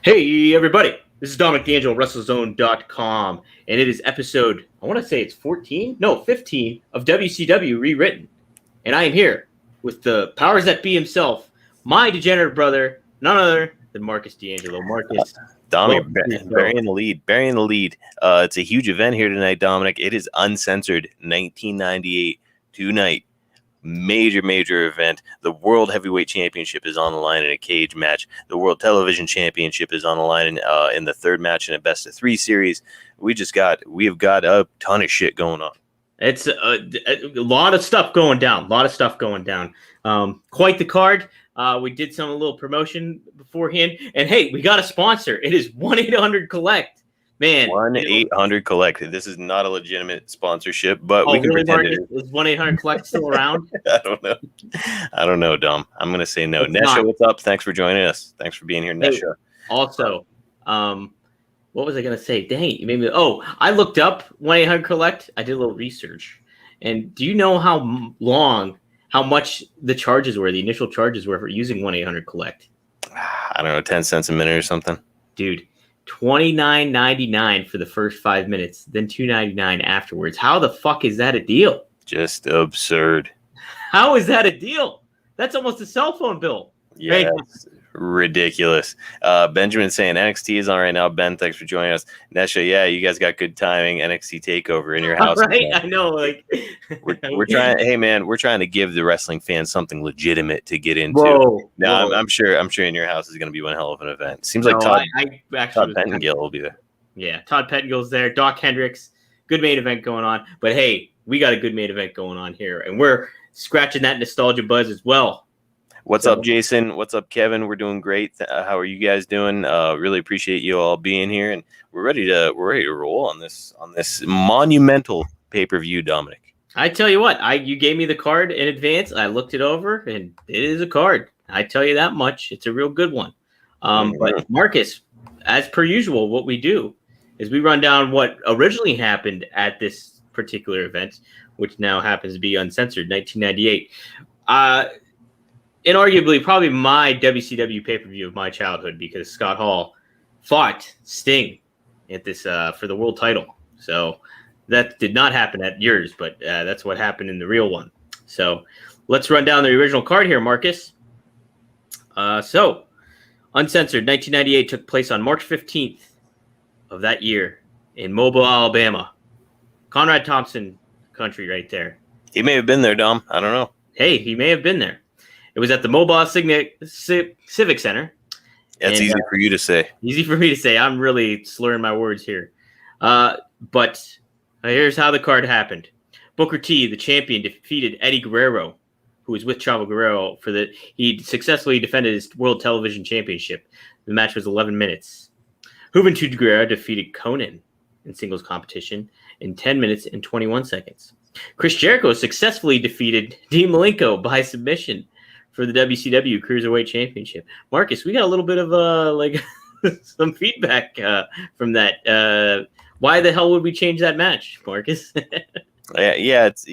Hey, everybody. This is Dominic DeAngelo, WrestleZone.com, and it is episode, I want to say it's 14? No, 15 of WCW Rewritten. And I am here with the powers that be himself, my degenerate brother, none other than Marcus DeAngelo. Marcus. Dominic, burying the lead. It's a huge event here tonight, Dominic. It is Uncensored 1998 tonight. Major event. The World Heavyweight Championship is on the line in a cage match. The World Television Championship is on the line in the third match in a best of three series. We have got a ton of shit going on. It's a lot of stuff going down. Quite the card. We did a little promotion beforehand, and hey, we got a sponsor. It is 1-800-COLLECT. Man, 1-800-COLLECT. This is not a legitimate sponsorship, but we can pretend it is. Is 1-800-COLLECT still around? I don't know, Dom. I'm gonna say no. Nesha, what's up? Thanks for joining us. Thanks for being here, Nesha. Also, what was I gonna say? Dang it, you made me. Oh, I looked up 1-800-COLLECT. I did a little research, and do you know how much the charges were? The initial charges were for using 1-800-COLLECT. I don't know, 10 cents a minute or something. Dude. $29.99 for the first 5 minutes, then $2.99 afterwards. How the fuck is that a deal? Just absurd. How is that a deal? That's almost a cell phone bill. Yeah, ridiculous. Benjamin saying NXT is on right now. Ben, thanks for joining us. Nesha, yeah, you guys got good timing. NXT takeover in your house. Right, I know. Like we're trying. Hey, man, we're trying to give the wrestling fans something legitimate to get into. Whoa. I'm sure in your house is going to be one hell of an event. Seems like Todd Pettengill will be there. Yeah, Todd Pettingill's there. Doc Hendricks, good main event going on. But hey, we got a good main event going on here, and we're scratching that nostalgia buzz as well. What's up, Jason? What's up, Kevin? We're doing great. How are you guys doing? Really appreciate you all being here, and we're ready to roll on this monumental pay-per-view, Dominic. I tell you what, you gave me the card in advance. I looked it over, and it is a card. I tell you that much. It's a real good one. But Marcus, as per usual, what we do is we run down what originally happened at this particular event, which now happens to be Uncensored 1998. Inarguably, probably my WCW pay-per-view of my childhood, because Scott Hall fought Sting at this for the world title. So that did not happen at yours, but that's what happened in the real one. So let's run down the original card here, Marcus. So Uncensored 1998 took place on March 15th of that year in Mobile, Alabama. Conrad Thompson country right there. He may have been there, Dom. I don't know. Hey, he may have been there. It was at the Mobile Civic Center. That's easy for you to say. Easy for me to say. I'm really slurring my words here. But here's how the card happened. Booker T, the champion, defeated Eddie Guerrero, who was with Chavo Guerrero he successfully defended his World Television Championship. The match was 11 minutes. Juventud Guerrera defeated Conan in singles competition in 10 minutes and 21 seconds. Chris Jericho successfully defeated Dean Malenko by submission for the WCW Cruiserweight Championship. Marcus, we got a little bit of some feedback from that. Why the hell would we change that match, Marcus? Yeah, it's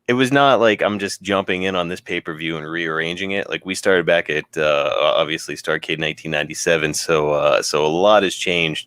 it was not like I'm just jumping in on this pay-per-view and rearranging it. Like, we started back at obviously Starrcade 1997, so a lot has changed.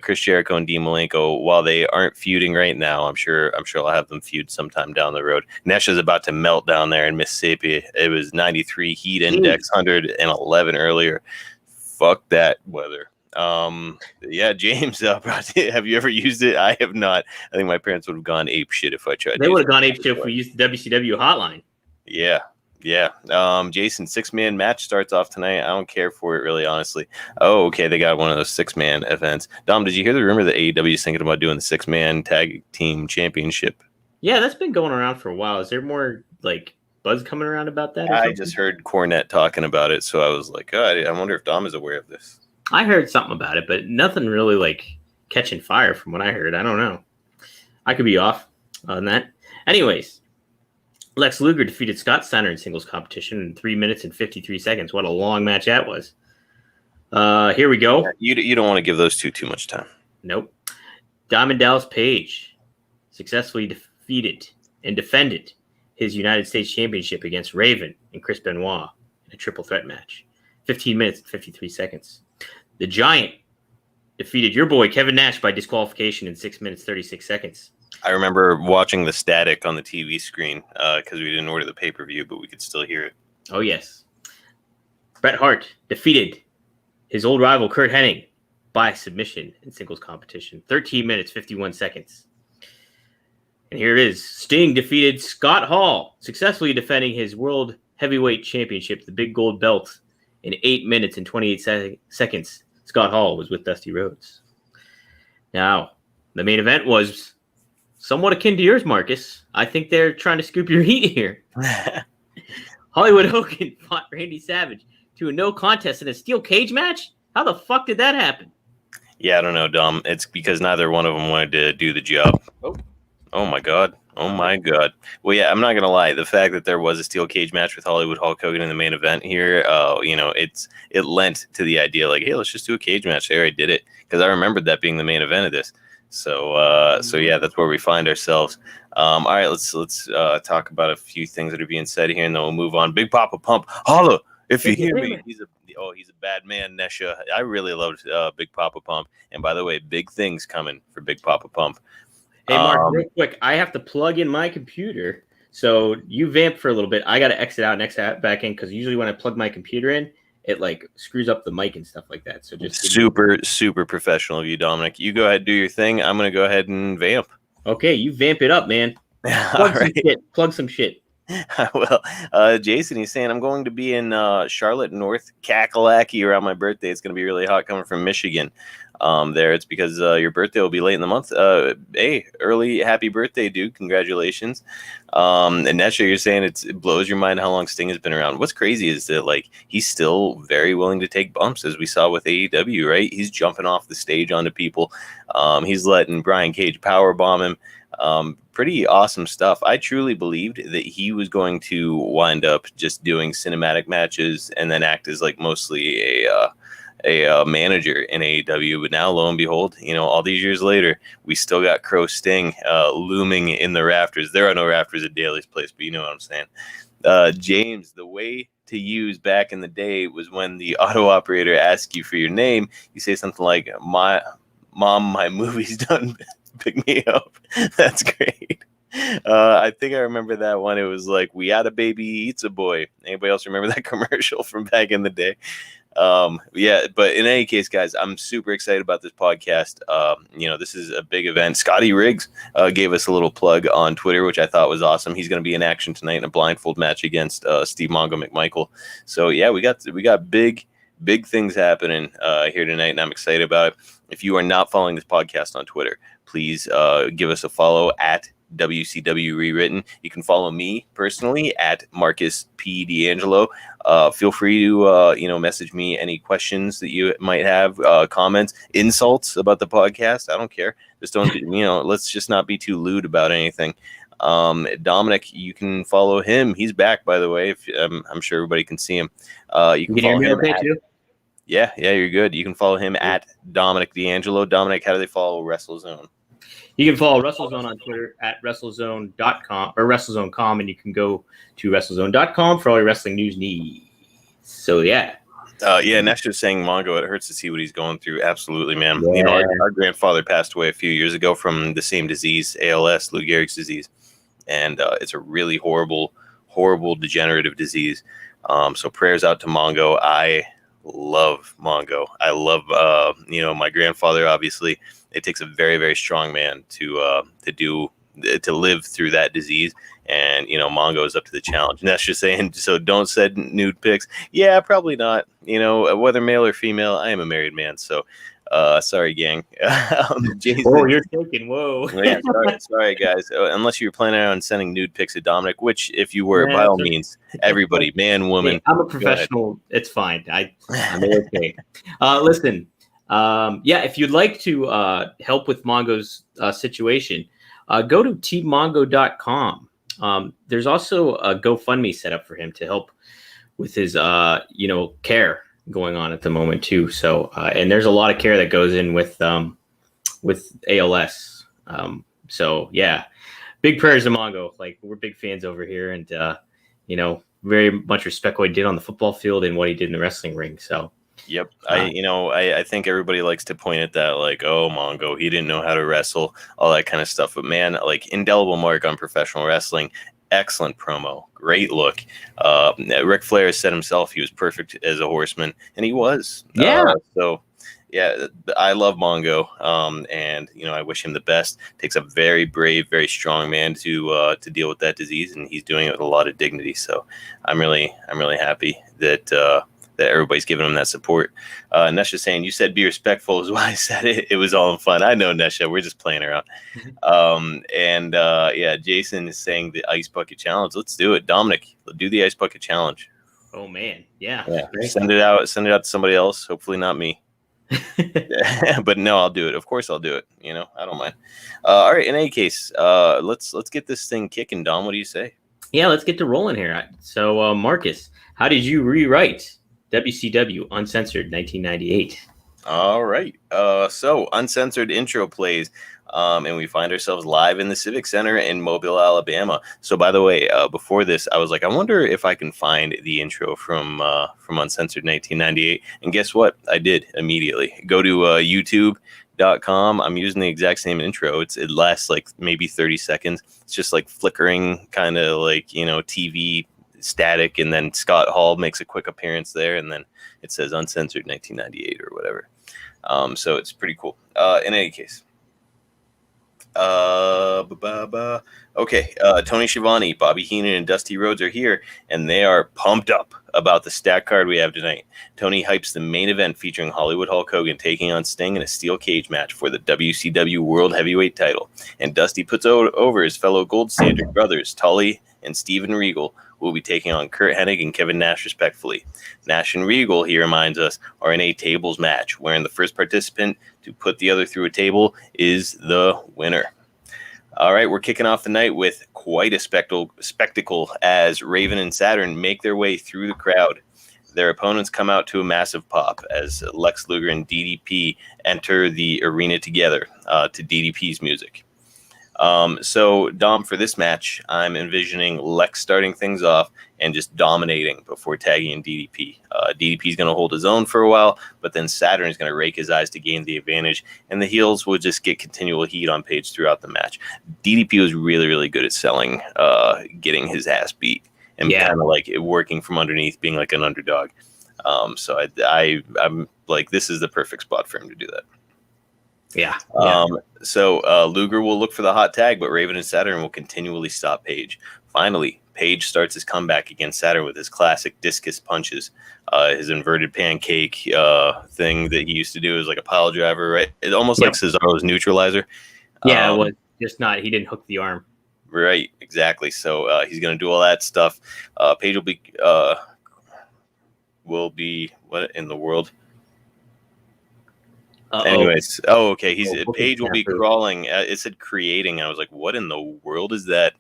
Chris Jericho and Dean Malenko, while they aren't feuding right now, I'm sure I'll have them feud sometime down the road. Nash is about to melt down there in Mississippi. It was 93 heat index, 111 earlier. Fuck that weather. Yeah, James, have you ever used it? I have not. I think my parents would have gone ape shit if I tried. They would have gone ape shit if we used the WCW hotline. Yeah. Jason, 6-man match starts off tonight. I don't care for it, really, honestly. Oh, okay, they got one of those 6-man events. Dom, did you hear the rumor that AEW is thinking about doing the 6-man tag team championship? Yeah, that's been going around for a while. Is there more buzz coming around about that? I just heard Cornette talking about it, so I was like, oh, I wonder if Dom is aware of this. I heard something about it, but nothing really catching fire from what I heard. I don't know. I could be off on that. Anyways, Lex Luger defeated Scott Steiner in singles competition in 3 minutes and 53 seconds. What a long match that was. Here we go. Yeah, you don't want to give those two too much time. Nope. Diamond Dallas Page successfully defeated and defended his United States Championship against Raven and Chris Benoit in a triple threat match. 15 minutes and 53 seconds. The Giant defeated your boy Kevin Nash by disqualification in 6 minutes 36 seconds. I remember watching the static on the TV screen because we didn't order the pay-per-view, but we could still hear it. Oh, yes. Bret Hart defeated his old rival Curt Hennig by submission in singles competition. 13 minutes, 51 seconds. And here it is. Sting defeated Scott Hall, successfully defending his World Heavyweight Championship, the big gold belt, in 8 minutes and 28 seconds. Scott Hall was with Dusty Rhodes. Now, the main event was somewhat akin to yours, Marcus. I think they're trying to scoop your heat here. Hollywood Hogan fought Randy Savage to a no contest in a steel cage match? How the fuck did that happen? Yeah, I don't know, Dom. It's because neither one of them wanted to do the job. Oh my God. Oh my God. Well, yeah, I'm not gonna lie. The fact that there was a steel cage match with Hollywood Hulk Hogan in the main event here, it lent to the idea like, hey, let's just do a cage match. There, I did it because I remembered that being the main event of this. So yeah, that's where we find ourselves. All right, let's talk about a few things that are being said here, and then we'll move on. Big Papa Pump, holla if you hear me. He's a bad man, Nesha. I really loved Big Papa Pump, and by the way, big things coming for Big Papa Pump. Hey, Mark, real quick, I have to plug in my computer, so you vamp for a little bit. I got to exit out and exit back in because usually when I plug my computer in, it like screws up the mic and stuff like that. So just super professional of you, Dominic. You go ahead, do your thing. I'm gonna go ahead and vamp. Okay, you vamp it up, man. Plug some shit. Well, Jason, he's saying I'm going to be in Charlotte, North Kakalaki around my birthday. It's going to be really hot coming from Michigan. There, it's because your birthday will be late in the month. Hey, early happy birthday, dude! Congratulations. And Nesha, you're saying it blows your mind how long Sting has been around. What's crazy is that like he's still very willing to take bumps, as we saw with AEW. Right? He's jumping off the stage onto people. He's letting Brian Cage powerbomb him. Pretty awesome stuff. I truly believed that he was going to wind up just doing cinematic matches and then act as like mostly a manager in AEW. But now, lo and behold, all these years later, we still got Crow Sting looming in the rafters. There are no rafters at Daly's place, but you know what I'm saying. James, the way to use back in the day was when the auto operator asks you for your name, you say something like, my movie's done. Pick me up. That's great. I think I remember that one. It was like, we had a baby eats a boy. Anybody else remember that commercial from back in the day? Yeah, but in any case, guys, I'm super excited about this podcast. This is a big event. Scotty Riggs gave us a little plug on Twitter, which I thought was awesome. He's going to be in action tonight in a blindfold match against Steve Mongo McMichael. So yeah, we got big things happening here tonight, and I'm excited about it. If you are not following this podcast on Twitter, please give us a follow at WCW Rewritten. You can follow me personally at Marcus P. DeAngelo. Feel free to message me any questions that you might have, comments, insults about the podcast. I don't care. Just don't let's just not be too lewd about anything. Dominic, you can follow him. He's back, by the way. If I'm sure everybody can see him. You can follow him too. Yeah, you're good. You can follow him at Dominic DeAngelo. Dominic, how do they follow WrestleZone? You can follow WrestleZone on Twitter at WrestleZone.com or WrestleZone.com, and you can go to WrestleZone.com for all your wrestling news needs. So, yeah. Nash was saying Mongo, it hurts to see what he's going through. Absolutely, man. Yeah. Our grandfather passed away a few years ago from the same disease, ALS, Lou Gehrig's disease. And it's a really horrible degenerative disease. So prayers out to Mongo. I love Mongo. I love, my grandfather, obviously. It takes a very, very strong man to live through that disease. And, Mongo is up to the challenge. And that's just saying, so don't send nude pics. Yeah, probably not. Whether male or female, I am a married man. So, sorry, gang. Jason, you're thinking, whoa. Yeah, sorry, guys. Unless you were planning on sending nude pics to Dominic, which if you were, by all means, everybody, man, woman. Hey, I'm a professional. It's fine. I'm okay. Listen, if you'd like to help with Mongo's situation, go to teammongo.com. There's also a GoFundMe set up for him to help with his, care going on at the moment too. So, and there's a lot of care that goes in with ALS. So yeah, big prayers to Mongo. Like, we're big fans over here, and very much respect what he did on the football field and what he did in the wrestling ring. So, yep. I think everybody likes to point at that, like, oh, Mongo, he didn't know how to wrestle, all that kind of stuff. But man, like, indelible mark on professional wrestling. Excellent promo, great look. Ric Flair said himself he was perfect as a horseman, and he was. Yeah. Yeah, I love Mongo, and I wish him the best. Takes a very brave, very strong man to deal with that disease, and he's doing it with a lot of dignity. So I'm really happy that that everybody's giving him that support. Nesha saying, "You said be respectful," is why I said it. It was all in fun. I know, Nesha, we're just playing around. Yeah, Jason is saying the ice bucket challenge. Let's do it, Dominic. Let's do the ice bucket challenge. Oh man, yeah. Send it out to somebody else. Hopefully not me. But no, I'll do it. Of course I'll do it. I don't mind. All right, in any case, let's get this thing kicking. Dom, what do you say? Yeah, let's get to rolling here. So Marcus, how did you rewrite WCW Uncensored 1998? All right, so Uncensored intro plays, and we find ourselves live in the Civic Center in Mobile, Alabama. So by the way, before this, I was like, I wonder if I can find the intro from Uncensored 1998. And guess what? I did immediately. Go to YouTube.com. I'm using the exact same intro. It lasts like maybe 30 seconds. It's just like flickering, kind of like, TV static. And then Scott Hall makes a quick appearance there. And then it says Uncensored 1998 or whatever. So it's pretty cool. In any case. Okay, Tony Schiavone, Bobby Heenan, and Dusty Rhodes are here, and they are pumped up about the stat card we have tonight. Tony hypes the main event featuring Hollywood Hulk Hogan taking on Sting in a steel cage match for the WCW World Heavyweight title, and Dusty puts over his fellow Gold Standard brothers, Tully and Steven Regal, who will be taking on Curt Hennig and Kevin Nash respectively. Nash and Regal, he reminds us, are in a tables match, wherein the first participant to put the other through a table is the winner. All right, we're kicking off the night with quite a spectacle as Raven and Saturn make their way through the crowd. Their opponents come out to a massive pop as Lex Luger and DDP enter the arena together to DDP's music. So, Dom, for this match, I'm envisioning Lex starting things off and just dominating before tagging in DDP. DDP is going to hold his own for a while, but then Saturn is going to rake his eyes to gain the advantage, and the heels will just get continual heat on Page throughout the match. DDP was really, really good at selling, getting his ass beat, and kind of like working from underneath, being like an underdog. So I'm like, this is the perfect spot for him to do that. Yeah. So Luger will look for the hot tag, but Raven and Saturn will continually stop Page. Finally, Page starts his comeback against Saturn with his classic discus punches. His inverted pancake thing that he used to do is like a pile driver, right? It's almost like Cesaro's neutralizer. Yeah, it was just not. He didn't hook the arm. Right, exactly. So he's going to do all that stuff. Page will be what in the world? Anyways, okay. Page will be crawling. It said creating. I was like, what in the world is that?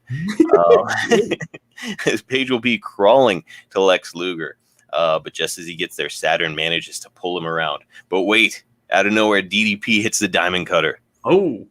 Page will be crawling to Lex Luger. But just as he gets there, Saturn manages to pull him around. But wait, out of nowhere, DDP hits the diamond cutter. Oh.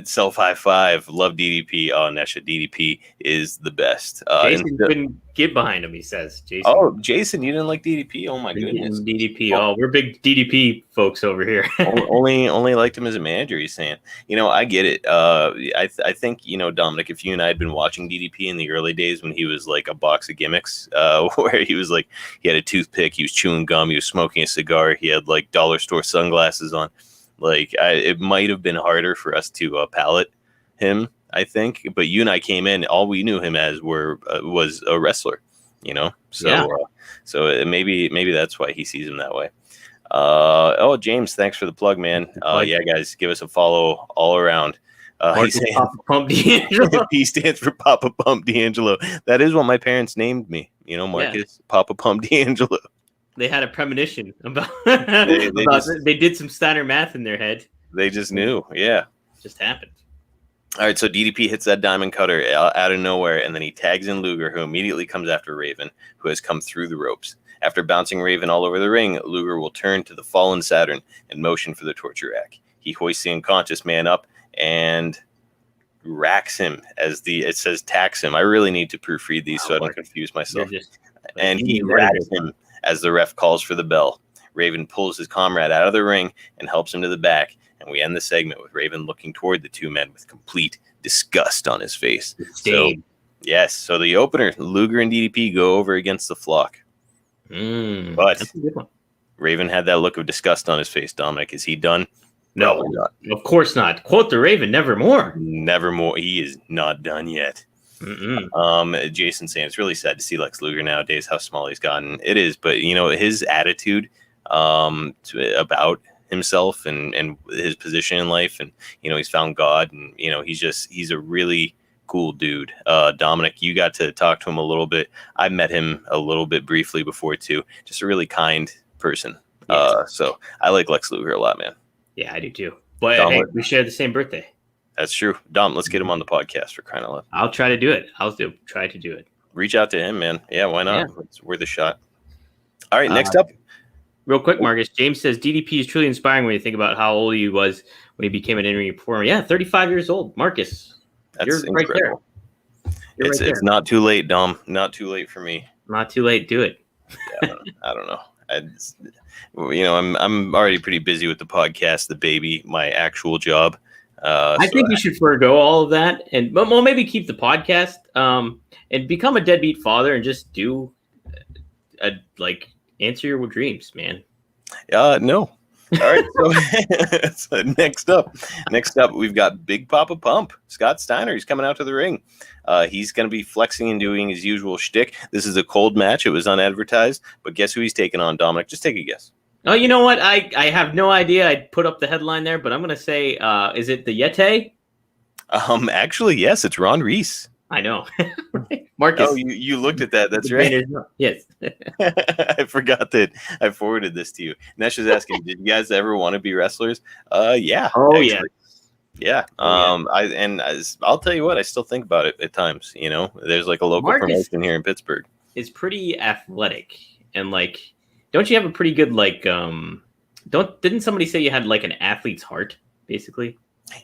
Self high five. Love DDP. Oh, Nesha, DDP is the best. Jason couldn't get behind him, he says. Jason. Oh, Jason, you didn't like DDP? Oh my goodness. DDP. Oh, we're big DDP folks over here. only liked him as a manager, he's saying. I get it. I think, Dominic, if you and I had been watching DDP in the early days when he was like a box of gimmicks, where he was like, he had a toothpick, he was chewing gum, he was smoking a cigar, he had like dollar store sunglasses on. Like, it might have been harder for us to palate him, I think. But you and I came in, all we knew him as was a wrestler, So, so maybe that's why he sees him that way. James, thanks for the plug, man. Yeah, guys, give us a follow all around. He's saying, Papa Pump DeAngelo. He stands for Papa Pump DeAngelo. That is what my parents named me. Marcus, Papa Pump DeAngelo. They had a premonition about they did some Steiner math in their head. They just knew. Yeah. It just happened. All right, so DDP hits that diamond cutter out of nowhere, and then he tags in Luger, who immediately comes after Raven, who has come through the ropes. After bouncing Raven all over the ring, Luger will turn to the fallen Saturn and motion for the torture rack. He hoists the unconscious man up and racks him it says tax him. I really need to proofread these so I don't confuse myself. And he racks him as the ref calls for the bell. Raven pulls his comrade out of the ring and helps him to the back. And we end the segment with Raven looking toward the two men with complete disgust on his face. So, yes. So the opener, Luger and DDP go over against the Flock. But that's a good one. Raven had that look of disgust on his face. Dominic, is he done? No, of course not. Quote the Raven, nevermore. Nevermore. He is not done yet. Jason saying it's really sad to see Lex Luger nowadays, how small he's gotten. It is, but his attitude about himself and his position in life, and he's found God, and he's a really cool dude. Dominic, you got to talk to him a little bit. I met him a little bit briefly before too. Just a really kind person. So I like Lex Luger a lot, man. Yeah, I do too. But Dom, hey, we share the same birthday. That's true. Dom, let's get him on the podcast for crying out loud. I'll try to do it. Try to do it. Reach out to him, man. Yeah, why not? Yeah. It's worth a shot. All right, next up. Real quick, Marcus. James says DDP is truly inspiring when you think about how old he was when he became an in-ring performer. Yeah, 35 years old. Marcus, you're incredible. Right there. It's not too late, Dom. Not too late for me. Not too late. Do it. Yeah, I don't know. I'm already pretty busy with the podcast, the baby, my actual job. I think you should forego all of that and maybe keep the podcast and become a deadbeat father and just do answer your dreams, man. No. All right. So next up, we've got Big Papa Pump, Scott Steiner. He's coming out to the ring. He's going to be flexing and doing his usual shtick. This is a cold match. It was unadvertised, but guess who he's taking on, Dominic? Just take a guess. Oh, you know what? I have no idea. I put up the headline there, but I'm going to say, is it the Yeti? Actually, yes, it's Ron Reese. I know. Marcus. Oh, you looked at that. That's right. Yes. I forgot that I forwarded this to you. Nash is asking, did you guys ever want to be wrestlers? Yeah. Oh, actually. Yeah. I'll tell you what, I still think about it at times. There's like a local promotion here in Pittsburgh. It's pretty athletic and don't you have a pretty good didn't somebody say you had an athlete's heart basically?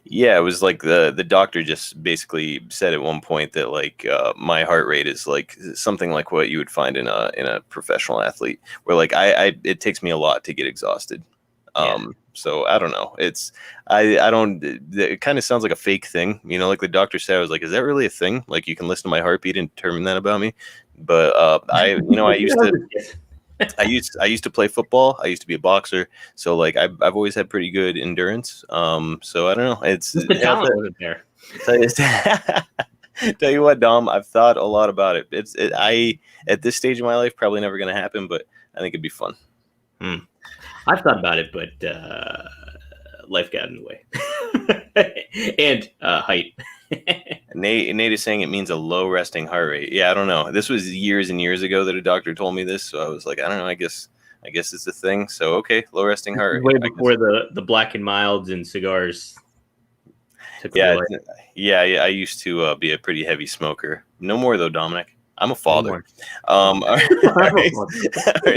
Yeah, it was like the doctor just basically said at one point that my heart rate is something like what you would find in a professional athlete, where it takes me a lot to get exhausted. So I don't know. It kind of sounds like a fake thing, like the doctor said. I was like, is that really a thing? You can listen to my heartbeat and determine that about me. But I used to play football. I used to be a boxer, so I've always had pretty good endurance. So I don't know. It's the talent wasn't there. Tell you what, Dom, I've thought a lot about it. I at this stage of my life probably never going to happen, but I think it'd be fun. I've thought about it, but life got in the way, and height. Nate is saying it means a low resting heart rate. Yeah, I don't know. This was years and years ago that a doctor told me this, so I was like, I don't know. I guess it's a thing. So okay, low resting heart rate. Way before the Black and Milds and cigars. Yeah. I used to be a pretty heavy smoker. No more though, Dominic. I'm a father. All right,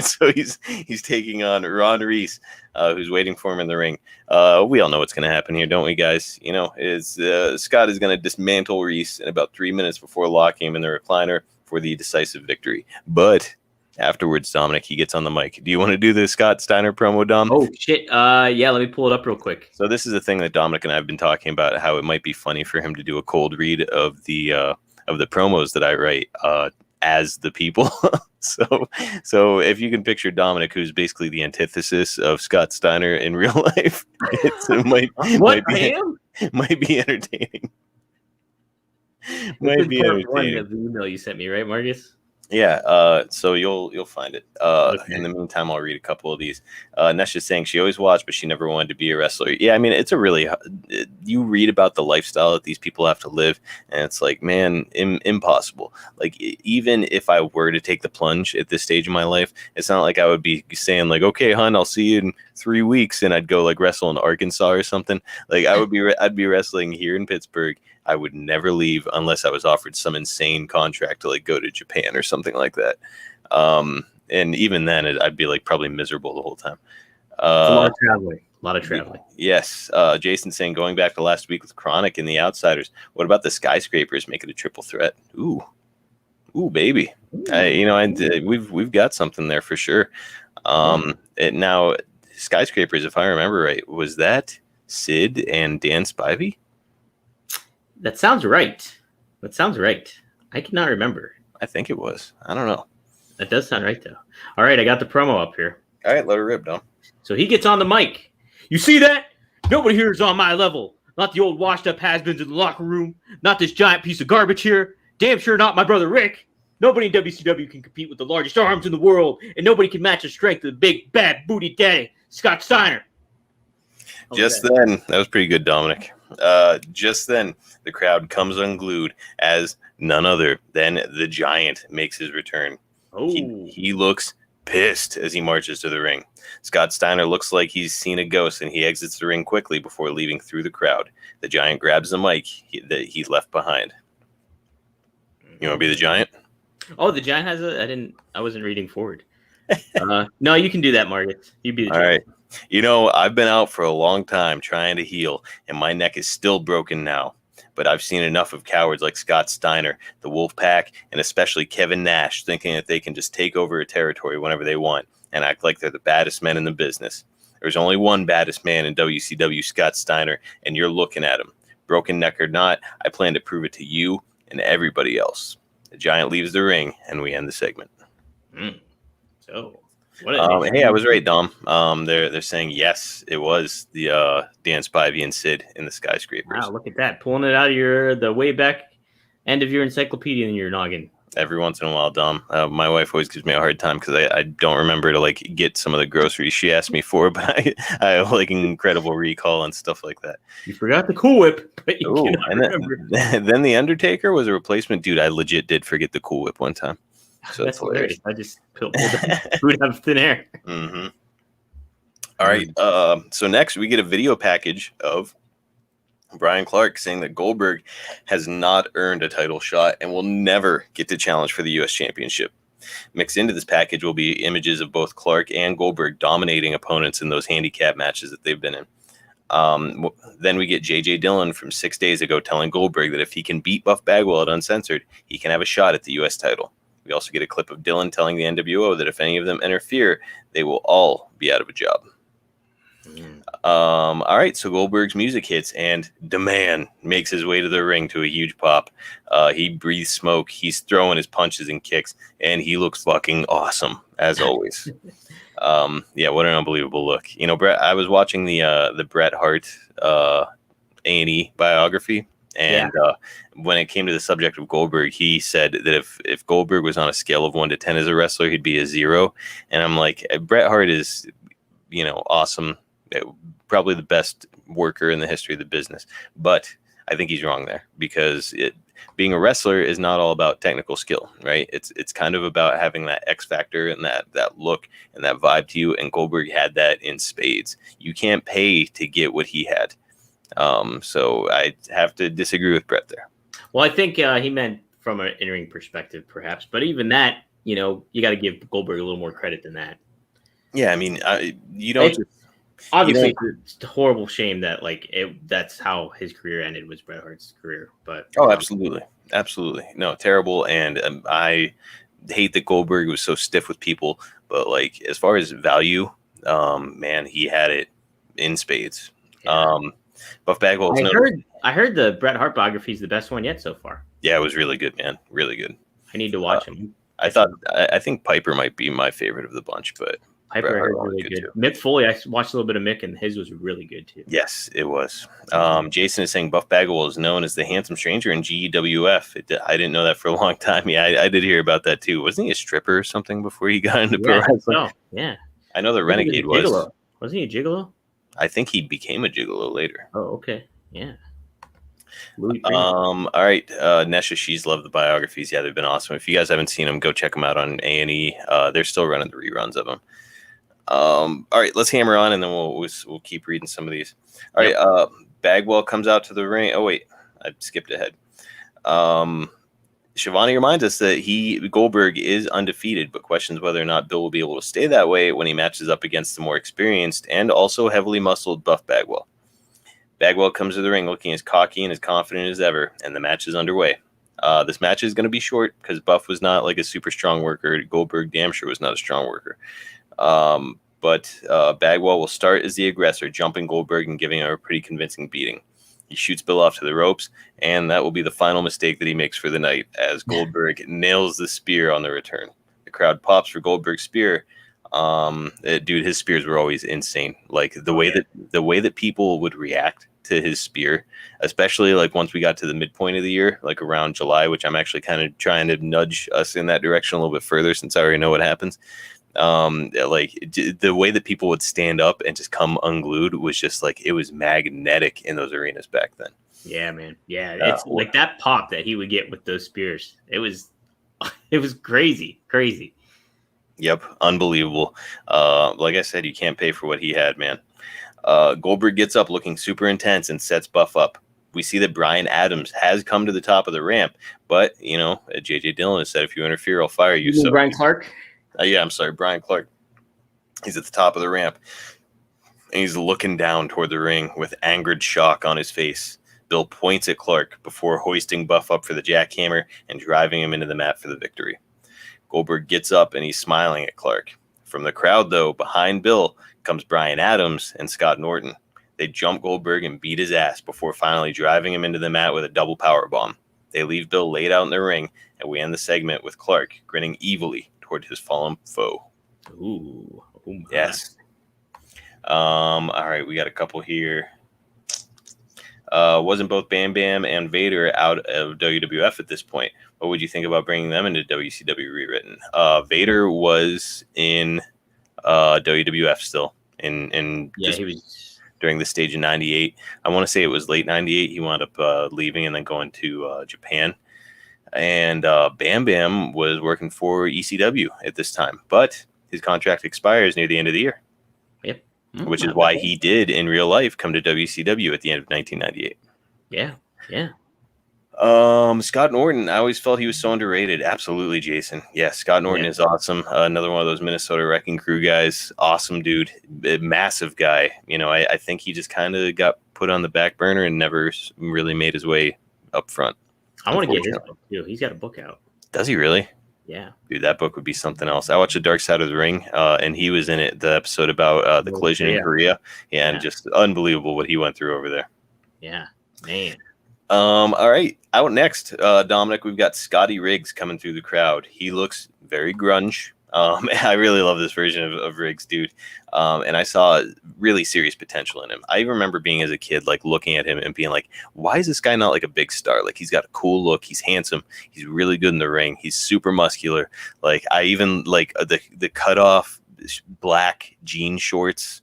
so he's taking on Ron Reese, who's waiting for him in the ring. We all know what's going to happen here, don't we, guys? Scott is going to dismantle Reese in about 3 minutes before locking him in the recliner for the decisive victory. But afterwards, Dominic, he gets on the mic. Do you want to do the Scott Steiner promo, Dom? Oh, shit. Yeah, let me pull it up real quick. So this is the thing that Dominic and I have been talking about, how it might be funny for him to do a cold read of the promos that I write as the people. so if you can picture Dominic, who's basically the antithesis of Scott Steiner in real life, it might be entertaining. Might be entertaining. Of the email you sent me, right, Marcus? Yeah, so you'll find it. Okay. In the meantime, I'll read a couple of these. Nash is saying she always watched, but she never wanted to be a wrestler. Yeah, I mean, it's a really you read about the lifestyle that these people have to live, and it's man, impossible. Even if I were to take the plunge at this stage of my life, it's not like I would be saying okay, hon, I'll see you in 3 weeks, and I'd go wrestle in Arkansas or something. I'd be wrestling here in Pittsburgh. I would never leave unless I was offered some insane contract to go to Japan or something like that. And even then, I'd be probably miserable the whole time. A lot of traveling. lot of traveling. Yes. Jason saying going back to last week with Chronic and the Outsiders. What about the Skyscrapers making a triple threat? Ooh, baby. We've got something there for sure. Now Skyscrapers, if I remember right, was that Sid and Dan Spivey? That sounds right. I cannot remember. I think it was. I don't know. That does sound right, though. All right, I got the promo up here. All right, let her rip, Dom. So he gets on the mic. You see that? Nobody here is on my level. Not the old washed-up has-beens in the locker room. Not this giant piece of garbage here. Damn sure not my brother Rick. Nobody in WCW can compete with the largest arms in the world, and nobody can match the strength of the big, bad booty daddy, Scott Steiner. Then, that was pretty good, Dominic. Just then, the crowd comes unglued as none other than the Giant makes his return. Oh. He looks pissed as he marches to the ring. Scott Steiner looks like he's seen a ghost, and he exits the ring quickly before leaving through the crowd. The Giant grabs the mic that he left behind. You want to be the Giant? Oh, the Giant has I wasn't reading forward. No, you can do that, Margaret. You be the Giant. All right. I've been out for a long time trying to heal, and my neck is still broken now. But I've seen enough of cowards like Scott Steiner, the Wolfpack, and especially Kevin Nash thinking that they can just take over a territory whenever they want and act like they're the baddest men in the business. There's only one baddest man in WCW, Scott Steiner, and you're looking at him. Broken neck or not, I plan to prove it to you and everybody else. The Giant leaves the ring, and we end the segment. So, hey, I was right, Dom. They're saying yes, it was the Dan Spivey and Sid in the Skyscrapers. Wow, look at that, pulling it out of the way back end of your encyclopedia in your noggin. Every once in a while, Dom. My wife always gives me a hard time because I don't remember to get some of the groceries she asked me for, but I have an incredible recall and stuff like that. You forgot the Cool Whip, but you cannot remember. Then the Undertaker was a replacement. Dude, I legit did forget the Cool Whip one time. So that's hilarious. I just pulled food out of thin air. Mm-hmm. All right. So next we get a video package of Brian Clark saying that Goldberg has not earned a title shot and will never get to challenge for the U.S. Championship. Mixed into this package will be images of both Clark and Goldberg dominating opponents in those handicap matches that they've been in. Then we get J.J. Dillon from 6 days ago telling Goldberg that if he can beat Buff Bagwell at Uncensored, he can have a shot at the U.S. title. We also get a clip of Dillon telling the NWO that if any of them interfere, they will all be out of a job. All right, so Goldberg's music hits, and the man makes his way to the ring to a huge pop. He breathes smoke. He's throwing his punches and kicks, and he looks fucking awesome, as always. What an unbelievable look. Brett, I was watching the Bret Hart A&E biography, and when it came to the subject of Goldberg, he said that if Goldberg was on a scale of 1 to 10 as a wrestler, he'd be a 0. And I'm like, Bret Hart is, awesome. Probably the best worker in the history of the business. But I think he's wrong there because being a wrestler is not all about technical skill, right? It's kind of about having that X factor and that look and that vibe to you. And Goldberg had that in spades. You can't pay to get what he had. So I have to disagree with Bret there. Well, I think he meant from an in-ring perspective, perhaps. But even that, you got to give Goldberg a little more credit than that. Yeah, I mean, you don't. Obviously, it's a horrible shame that that's how his career ended, was Bret Hart's career. But absolutely, no, terrible. And I hate that Goldberg was so stiff with people. But as far as value, man, he had it in spades. Yeah. Buff Bagwell. I heard the Bret Hart biography is the best one yet so far. Yeah, it was really good, man. Really good. I need to watch him. I think Piper might be my favorite of the bunch, but Piper is really good. Too. Mick Foley, I watched a little bit of Mick, and his was really good too. Yes, it was. Jason is saying Buff Bagwell is known as the handsome stranger in GWF. I didn't know that for a long time. Yeah, I did hear about that too. Wasn't he a stripper or something before he got into pro wrestling? Yeah. I know the Renegade was. Wasn't he a gigolo? I think he became a gigolo later. Oh, okay. Yeah. All right. Nesha, she's loved the biographies. Yeah, they've been awesome. If you guys haven't seen them, go check them out on A&E. They're still running the reruns of them. All right, let's hammer on, and then we'll keep reading some of these. All right, Bagwell comes out to the ring. Oh wait, I skipped ahead. Schiavone reminds us that Goldberg is undefeated, but questions whether or not Bill will be able to stay that way when he matches up against the more experienced and also heavily muscled Buff Bagwell. Bagwell comes to the ring looking as cocky and as confident as ever, and the match is underway. This match is going to be short because Buff was not like a super strong worker. Goldberg damn sure was not a strong worker. But Bagwell will start as the aggressor, jumping Goldberg and giving him a pretty convincing beating. He shoots Bill off to the ropes, and that will be the final mistake that he makes for the night as Goldberg nails the spear on the return. The crowd pops for Goldberg's spear. Dude, his spears were always insane. Like the way that people would react to his spear, especially like once we got to the midpoint of the year, like around July, which I'm actually kind of trying to nudge us in that direction a little bit further since I already know what happens. The way that people would stand up and just come unglued was just like, it was magnetic in those arenas back then. Yeah, man. Yeah. It's like that pop that he would get with those spears. It was crazy. Yep. Unbelievable. Like I said, you can't pay for what he had, man. Goldberg gets up looking super intense and sets Buff up. We see that Brian Adams has come to the top of the ramp, but JJ Dillon has said, if you interfere, I'll fire you. So Brian Clark? Yeah, I'm sorry, Brian Clark. He's at the top of the ramp, and he's looking down toward the ring with angered shock on his face. Bill points at Clark before hoisting Buff up for the jackhammer and driving him into the mat for the victory. Goldberg gets up, and he's smiling at Clark. From the crowd, though, behind Bill comes Brian Adams and Scott Norton. They jump Goldberg and beat his ass before finally driving him into the mat with a double power bomb. They leave Bill laid out in the ring, and we end the segment with Clark grinning evilly toward his fallen foe. Ooh. Yes. All right, we got a couple here. Wasn't both Bam Bam and Vader out of WWF at this point? What would you think about bringing them into WCW Rewritten? Vader was in WWF still. He was during the stage in '98. I want to say it was late '98. He wound up leaving and then going to Japan. And Bam Bam was working for ECW at this time, but his contract expires near the end of the year. Yep. Which is why he did in real life come to WCW at the end of 1998. Yeah. Scott Norton, I always felt he was so underrated. Absolutely, Jason. Yeah, Scott Norton is awesome. Another one of those Minnesota Wrecking Crew guys. Awesome dude. Massive guy. I think he just kind of got put on the back burner and never really made his way up front. I want to get his book too. He's got a book out. Does he really? Yeah. Dude, that book would be something else. I watched The Dark Side of the Ring, and he was in it, the episode about the collision in Korea. Yeah, and just unbelievable what he went through over there. Yeah, man. All right. Out next, Dominic, we've got Scotty Riggs coming through the crowd. He looks very grunge. I really love this version of Riggs, dude. And I saw really serious potential in him. I remember being as a kid, like looking at him and being like, why is this guy not like a big star? Like he's got a cool look. He's handsome. He's really good in the ring. He's super muscular. Like I even like the cut off black jean shorts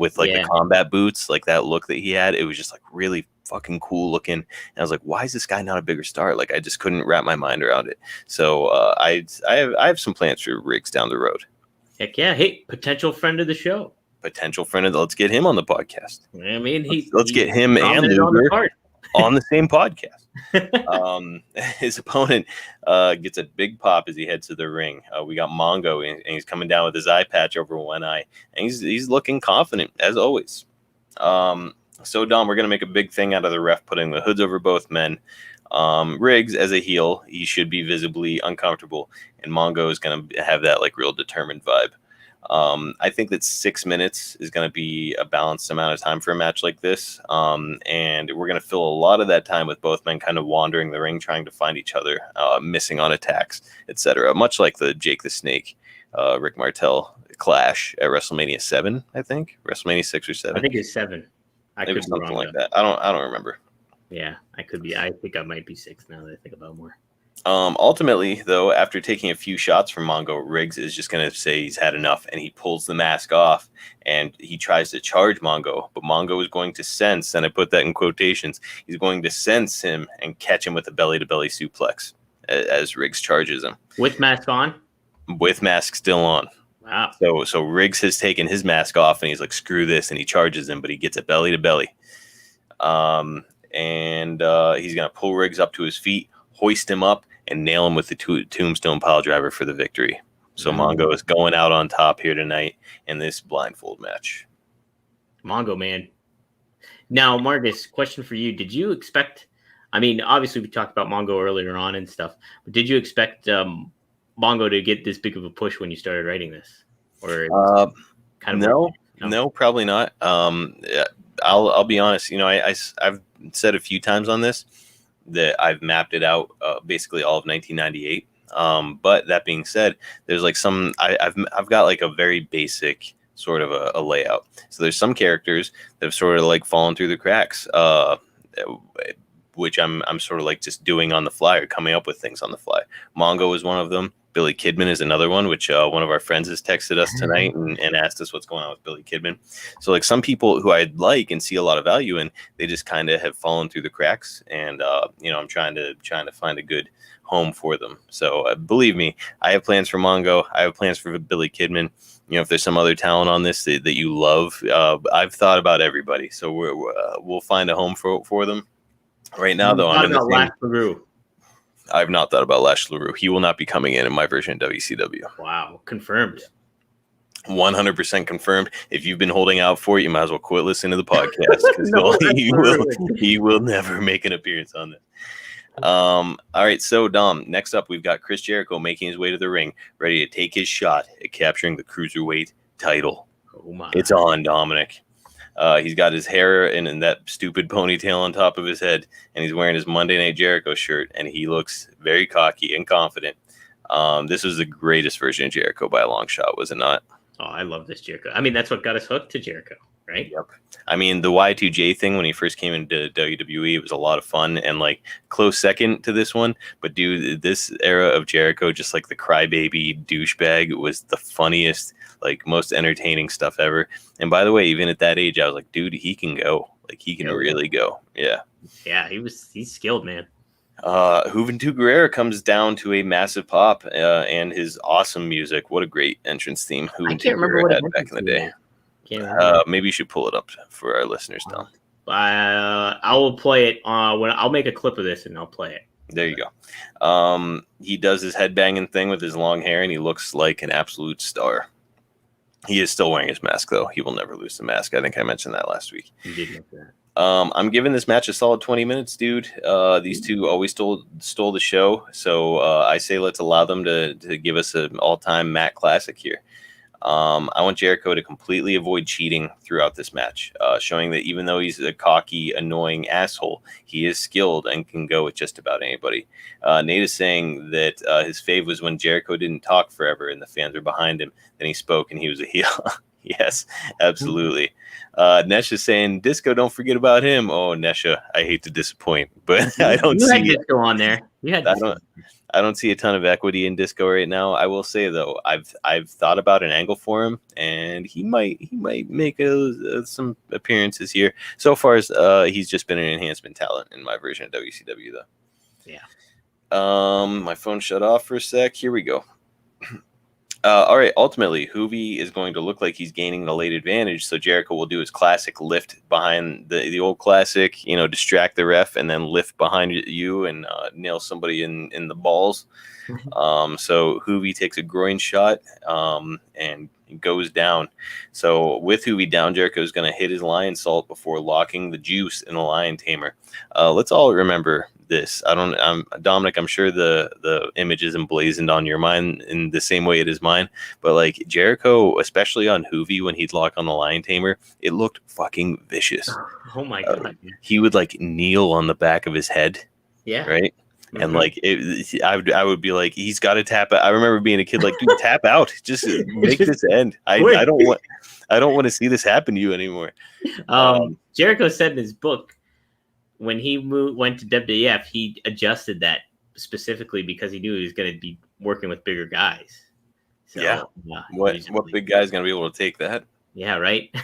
with like the combat boots, like that look that he had. It was just like really fucking cool looking. And I was like, why is this guy not a bigger star? Like I just couldn't wrap my mind around it. So I have some plans for Riggs down the road. Heck yeah. Hey, potential friend of the show. Let's get him on the podcast. I mean, let's get him and Luger on the same podcast. His opponent gets a big pop as he heads to the ring. We got Mongo, and he's coming down with his eye patch over one eye, and he's looking confident as always. So, Dom, we're going to make a big thing out of the ref putting the hoods over both men. Riggs, as a heel, he should be visibly uncomfortable, and Mongo is going to have that like real determined vibe. I think that 6 minutes is going to be a balanced amount of time for a match like this, and we're going to fill a lot of that time with both men kind of wandering the ring, trying to find each other, missing on attacks, etc. Much like the Jake the Snake, Rick Martel clash at WrestleMania 7, I think. WrestleMania 6 or 7. I think it's 7. It was something like that. I don't remember. Yeah, I could be. I think I might be 6 now that I think about it more. Ultimately, though, after taking a few shots from Mongo, Riggs is just going to say he's had enough, and he pulls the mask off, and he tries to charge Mongo, but Mongo is going to sense, and I put that in quotations, he's going to sense him and catch him with a belly-to-belly suplex as Riggs charges him. With mask on? With mask still on. Wow. So Riggs has taken his mask off, and he's like, screw this, and he charges him, but he gets a belly-to-belly. And he's going to pull Riggs up to his feet, hoist him up, and nail him with the tombstone pile driver for the victory. So Mongo is going out on top here tonight in this blindfold match. Mongo, man. Now, Marcus, question for you. Did you expect, I mean, obviously we talked about Mongo earlier on and stuff, but did you expect Mongo to get this big of a push when you started writing this? Or kind of no, probably not. I'll be honest. You know, I've said a few times on this that I've mapped it out basically all of 1998. But that being said, there's like I've got like a very basic sort of a layout. So there's some characters that have sort of like fallen through the cracks, which I'm sort of like just doing on the fly or coming up with things on the fly. Mongo is one of them. Billy Kidman is another one, which one of our friends has texted us tonight and asked us what's going on with Billy Kidman. So like some people who I like and see a lot of value in, they just kind of have fallen through the cracks. And, you know, I'm trying to find a good home for them. So believe me, I have plans for Mongo. I have plans for Billy Kidman. You know, if there's some other talent on this that you love, I've thought about everybody. So we'll find a home for them. Right now, though, I'm in the same. I've not thought about Lash LaRue. He will not be coming in my version of WCW. Wow. Confirmed. 100% confirmed. If you've been holding out for it, you might as well quit listening to the podcast because he will never make an appearance on this. All right. So, Dom, next up, we've got Chris Jericho making his way to the ring, ready to take his shot at capturing the Cruiserweight title. Oh, my. It's on, Dominic. He's got his hair in that stupid ponytail on top of his head, and he's wearing his Monday Night Jericho shirt, and he looks very cocky and confident. This was the greatest version of Jericho by a long shot, was it not? Oh, I love this Jericho. I mean, that's what got us hooked to Jericho, right? Yep. I mean, the Y2J thing when he first came into WWE, it was a lot of fun and like close second to this one. But dude, this era of Jericho, just like the crybaby douchebag, was the funniest, like most entertaining stuff ever. And by the way, even at that age, I was like, dude, he can go. Like he can really go. Yeah. Yeah, he's skilled, man. Juventud Guerrera comes down to a massive pop and his awesome music. What a great entrance theme Juventud Guerrera had back in the day. Maybe you should pull it up for our listeners, Tom. I will play it when I'll make a clip of this and I'll play it. There you go. He does his headbanging thing with his long hair and he looks like an absolute star. He is still wearing his mask though. He will never lose the mask. I think I mentioned that last week. You did make that. I'm giving this match a solid 20 minutes, dude. These two always stole the show. So I say let's allow them to give us an all-time Matt classic here. I want Jericho to completely avoid cheating throughout this match, showing that even though he's a cocky, annoying asshole, he is skilled and can go with just about anybody. Nate is saying that his fave was when Jericho didn't talk forever and the fans were behind him. Then he spoke and he was a heel. Yes, absolutely. Nesh is saying, Disco, don't forget about him. Oh, Nesha, I hate to disappoint, but I don't see Disco on there. I don't see a ton of equity in Disco right now. I will say though, I've thought about an angle for him, and he might make some appearances here. So far as he's just been an enhancement talent in my version of WCW though. Yeah. My phone shut off for a sec. Here we go. All right, ultimately, Hoovy is going to look like he's gaining the late advantage, so Jericho will do his classic lift behind the old classic, distract the ref and then lift behind you and nail somebody in the balls. So Hoovy takes a groin shot and goes down. So with Hoovy down, Jericho is going to hit his lion salt before locking the juice in the lion tamer. Let's all remember this. Dominic, I'm sure the image is emblazoned on your mind in the same way it is mine, but like Jericho, especially on Hoovy when he'd lock on the lion tamer, it looked fucking vicious. Oh my god. He would like kneel on the back of his head. Yeah. Right. Mm-hmm. And like I would be like, he's got to tap out. I remember being a kid like, dude, tap out, just make this end. I don't want to see this happen to you anymore. Jericho said in his book, when he went to WWF, he adjusted that specifically because he knew he was going to be working with bigger guys. So, yeah. What big guy's going to be able to take that? Yeah, right.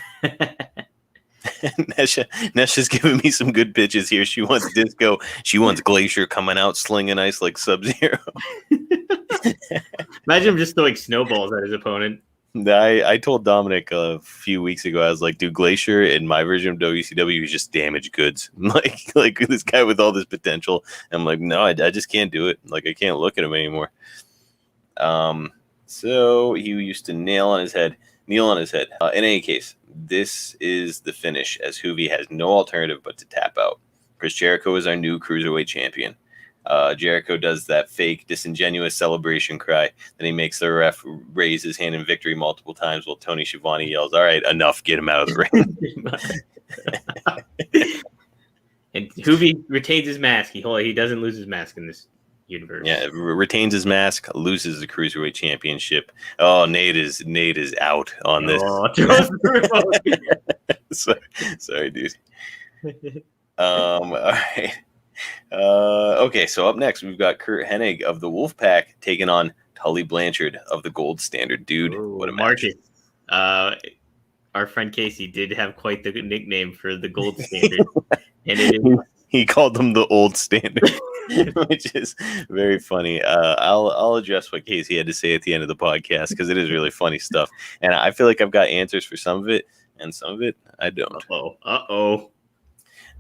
Nesha's giving me some good pitches here. She wants Disco. She wants Glacier coming out slinging ice like Sub-Zero. Imagine him just throwing snowballs at his opponent. I told Dominic a few weeks ago, I was like, dude, Glacier in my version of WCW is just damaged goods. like this guy with all this potential. I'm like, no, I just can't do it. Like, I can't look at him anymore. So he used to kneel on his head. In any case, this is the finish, as Juvi has no alternative but to tap out. Chris Jericho is our new Cruiserweight champion. Jericho does that fake, disingenuous celebration cry. Then he makes the ref raise his hand in victory multiple times while Tony Schiavone yells, "All right, enough, get him out of the ring." And Juvi retains his mask. He doesn't lose his mask in this universe. Yeah, retains his mask, loses the Cruiserweight Championship. Oh, Nate is out on this. Sorry, dude. All right. Okay, so up next we've got Curt Hennig of the Wolfpack taking on Tully Blanchard of the Gold Standard. Dude, what a match. Marcus, our friend Casey did have quite the nickname for the Gold Standard. And he called them the Old Standard, which is very funny. I'll address what Casey had to say at the end of the podcast because it is really funny stuff. And I feel like I've got answers for some of it, and some of it I don't. Uh-oh.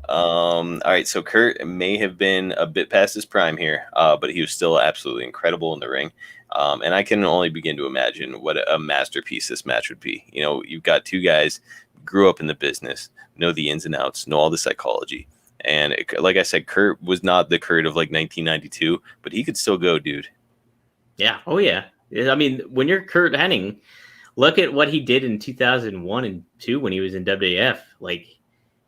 All right, so Curt may have been a bit past his prime here, but he was still absolutely incredible in the ring. And I can only begin to imagine what a masterpiece this match would be. You know, you've got two guys grew up in the business, know the ins and outs, know all the psychology. And like I said, Curt was not the Curt of like 1992, but he could still go, dude. Yeah. Oh, yeah. I mean, when you're Curt Hennig, look at what he did in 2001 and 2 when he was in WWF. Like,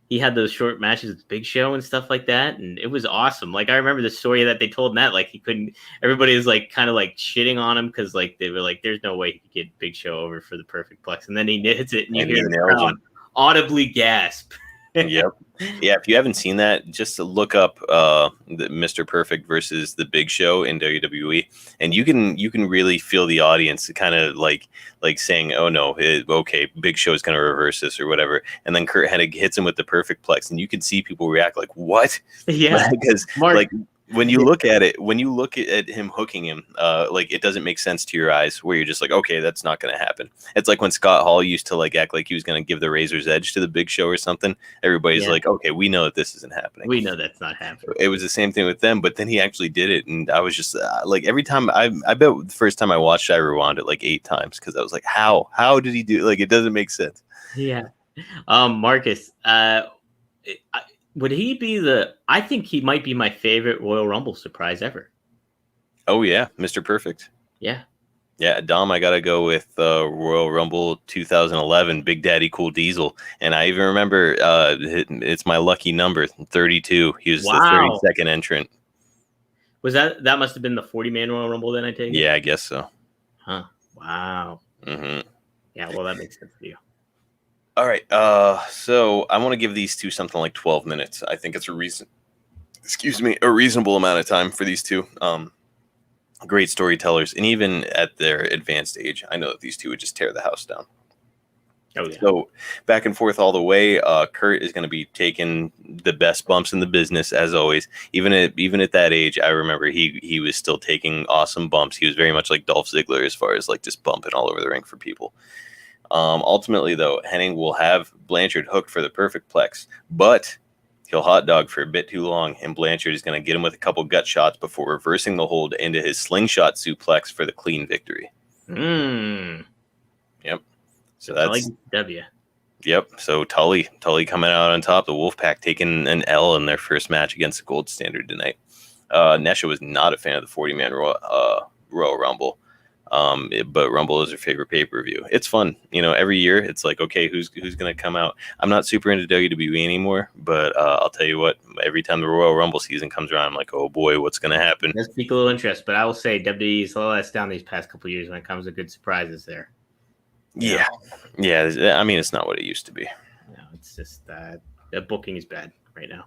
he had those short matches with Big Show and stuff like that, and it was awesome. Like, I remember the story that they told Matt, like, he couldn't, everybody was like kind of like shitting on him because like they were like, there's no way he could get Big Show over for the perfect plex, and then he hits it and you hear the crowd audibly gasp. Yep. Yeah, if you haven't seen that, just look up the Mr. Perfect versus the Big Show in WWE, and you can really feel the audience kind of like saying, "Oh no, okay, Big Show is going to reverse this or whatever," and then Curt Hennig hits him with the perfect plex, and you can see people react like, "What?" Yeah, because like when you look at it, when you look at him hooking him, like it doesn't make sense to your eyes. Where you're just like, okay, that's not going to happen. It's like when Scott Hall used to like act like he was going to give the Razor's Edge to the Big Show or something. Everybody's like, okay, we know that this isn't happening. We know that's not happening. It was the same thing with them, but then he actually did it, and I was just like, every time I bet the first time I watched it, I rewound it like 8 times because I was like, how did he do it? Like, it doesn't make sense. Yeah, Marcus. Would he be I think he might be my favorite Royal Rumble surprise ever. Oh, yeah. Mr. Perfect. Yeah. Yeah, Dom, I got to go with Royal Rumble 2011, Big Daddy Cool Diesel. And I even remember it's my lucky number, 32. He was the 32nd entrant. Was that must have been the 40-man Royal Rumble then, I take it? Yeah, I guess so. Huh. Wow. Mm-hmm. Yeah, well, that makes sense for you. All right, so I want to give these two something like 12 minutes. I think it's a reasonable amount of time for these two. Great storytellers, and even at their advanced age, I know that these two would just tear the house down. Oh, yeah. So back and forth all the way. Curt is going to be taking the best bumps in the business, as always. Even at that age, I remember he was still taking awesome bumps. He was very much like Dolph Ziggler as far as like just bumping all over the ring for people. Ultimately, though, Hennig will have Blanchard hooked for the perfect plex, but he'll hot dog for a bit too long, and Blanchard is going to get him with a couple gut shots before reversing the hold into his slingshot suplex for the clean victory. Yep. So that's like W. Yep. So Tully coming out on top. The Wolfpack taking an L in their first match against the Gold Standard tonight. Nesha was not a fan of the 40-man Royal Rumble. But Rumble is her favorite pay-per-view. It's fun. Every year it's like, okay, who's going to come out? I'm not super into WWE anymore, but I'll tell you what, every time the Royal Rumble season comes around, I'm like, oh boy, what's going to happen? Let's pique a little interest, but I will say WWE's a little less down these past couple of years when it comes to good surprises there. Yeah. Yeah. I mean, it's not what it used to be. No, it's just the booking is bad right now.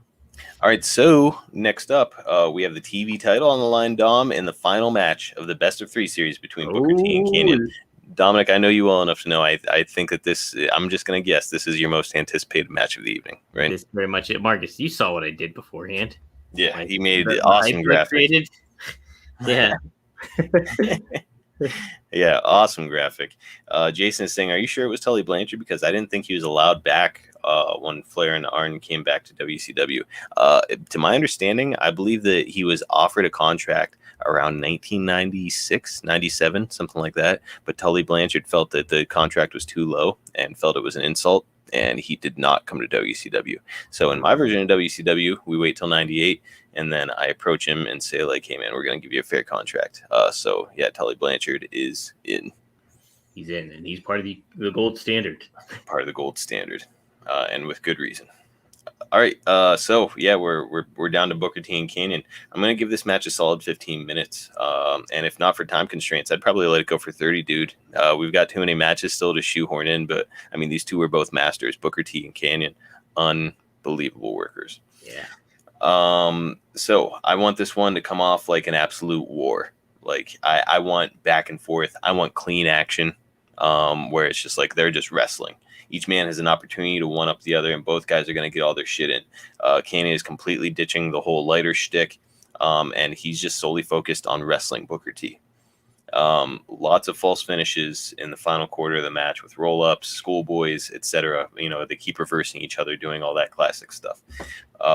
All right, so next up, we have the TV title on the line, Dom, in the final match of the best of 3 series between Booker T and Kanyon. Dominic, I know you well enough to know. I think that I'm just going to guess, this is your most anticipated match of the evening, right? This is very much it. Marcus, you saw what I did beforehand. Yeah, he made awesome graphics. Yeah. Yeah, awesome graphic. Jason is saying, are you sure it was Tully Blanchard? Because I didn't think he was allowed back when Flair and Arn came back to WCW. To my understanding, I believe that he was offered a contract around 1996, 97, something like that. But Tully Blanchard felt that the contract was too low and felt it was an insult, and he did not come to WCW. So in my version of WCW, we wait till 98. And then I approach him and say, like, hey, man, we're going to give you a fair contract. So, yeah, Tully Blanchard is in. He's in, and he's part of the gold standard. Part of the gold standard, and with good reason. All right, so, yeah, we're down to Booker T and Kanyon. I'm going to give this match a solid 15 minutes. And if not for time constraints, I'd probably let it go for 30, dude. We've got too many matches still to shoehorn in, but, I mean, these two are both masters, Booker T and Kanyon. Unbelievable workers. Yeah. So I want this one to come off like an absolute war. Like I want back and forth. I want clean action, where it's just like they're just wrestling. Each man has an opportunity to one up the other, and both guys are going to get all their shit in. Kanyon is completely ditching the whole lighter shtick, and he's just solely focused on wrestling Booker T. Lots of false finishes in the final quarter of the match with roll-ups, schoolboys, etc. You know, they keep reversing each other, doing all that classic stuff.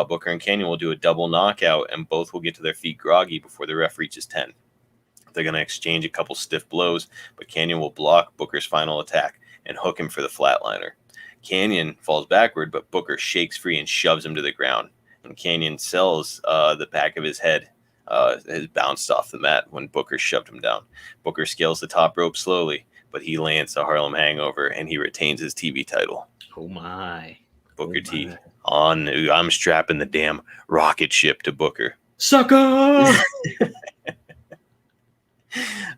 Booker and Kanyon will do a double knockout, and both will get to their feet groggy before the ref reaches 10. They're going to exchange a couple stiff blows, but Kanyon will block Booker's final attack and hook him for the flatliner. Kanyon falls backward, but Booker shakes free and shoves him to the ground. And Kanyon sells the back of his head has bounced off the mat when Booker shoved him down. Booker scales the top rope slowly, but he lands the Harlem Hangover, and he retains his TV title. Oh, my. Booker T on. I'm strapping the damn rocket ship to Booker. Sucker!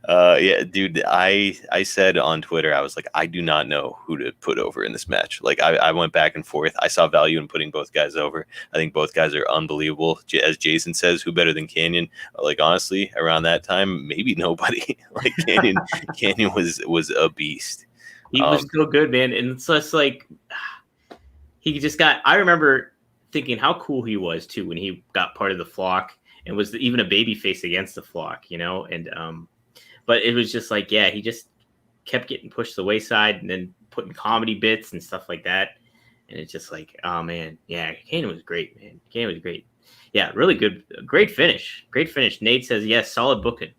Yeah, dude, I said on Twitter, I was like, I do not know who to put over in this match. Like, I went back and forth. I saw value in putting both guys over. I think both guys are unbelievable. As Jason says, who better than Kanyon? Like, honestly, around that time, maybe nobody. Like, Kanyon was a beast. He was so good, man. And it's just like, he just got, I remember thinking how cool he was, too, when he got part of the flock and was even a baby face against the flock, you know? And, but it was just like, yeah, he just kept getting pushed to the wayside and then putting comedy bits and stuff like that. And it's just like, oh, man. Yeah, Kanyon was great, man. Kanyon was great. Yeah, really good. Great finish. Great finish. Nate says, yes, solid booking.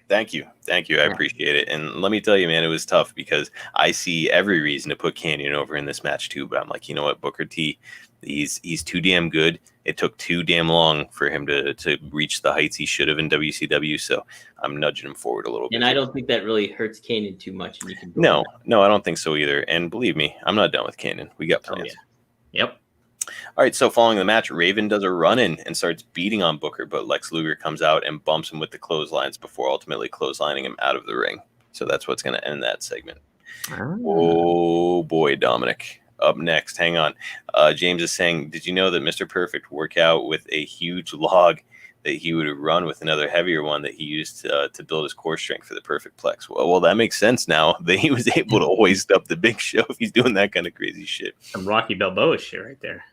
Thank you. I appreciate it. And let me tell you, man, it was tough because I see every reason to put Kanyon over in this match too. But I'm like, you know what, Booker T, he's too damn good. It took too damn long for him to reach the heights he should have in WCW. So I'm nudging him forward a little bit. And I don't think that really hurts Kanyon too much. And you can no, I don't think so either. And believe me, I'm not done with Kanyon. We got plans. Oh, yeah. Yep. All right, so following the match, Raven does a run-in and starts beating on Booker, but Lex Luger comes out and bumps him with the clotheslines before ultimately clotheslining him out of the ring. So that's what's going to end that segment. Oh, boy, Dominic. Up next, hang on. James is saying, did you know that Mr. Perfect worked out with a huge log that he would run with another heavier one that he used to build his core strength for the Perfect Plex? Well, that makes sense now that he was able to hoist up the Big Show if he's doing that kind of crazy shit. Some Rocky Balboa shit right there.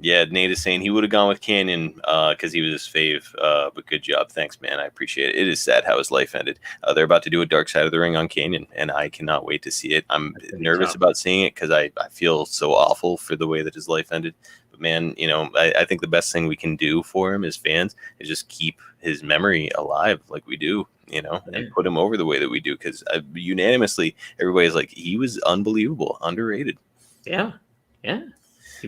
Yeah, Nate is saying he would have gone with Kanyon because he was his fave. But good job. Thanks, man. I appreciate it. It is sad how his life ended. They're about to do a Dark Side of the Ring on Kanyon, and I cannot wait to see it. I'm nervous about seeing it because I feel so awful for the way that his life ended. But, man, you know, I think the best thing we can do for him as fans is just keep his memory alive like we do, you know, and put him over the way that we do because unanimously everybody's like, he was unbelievable, underrated. Yeah, yeah.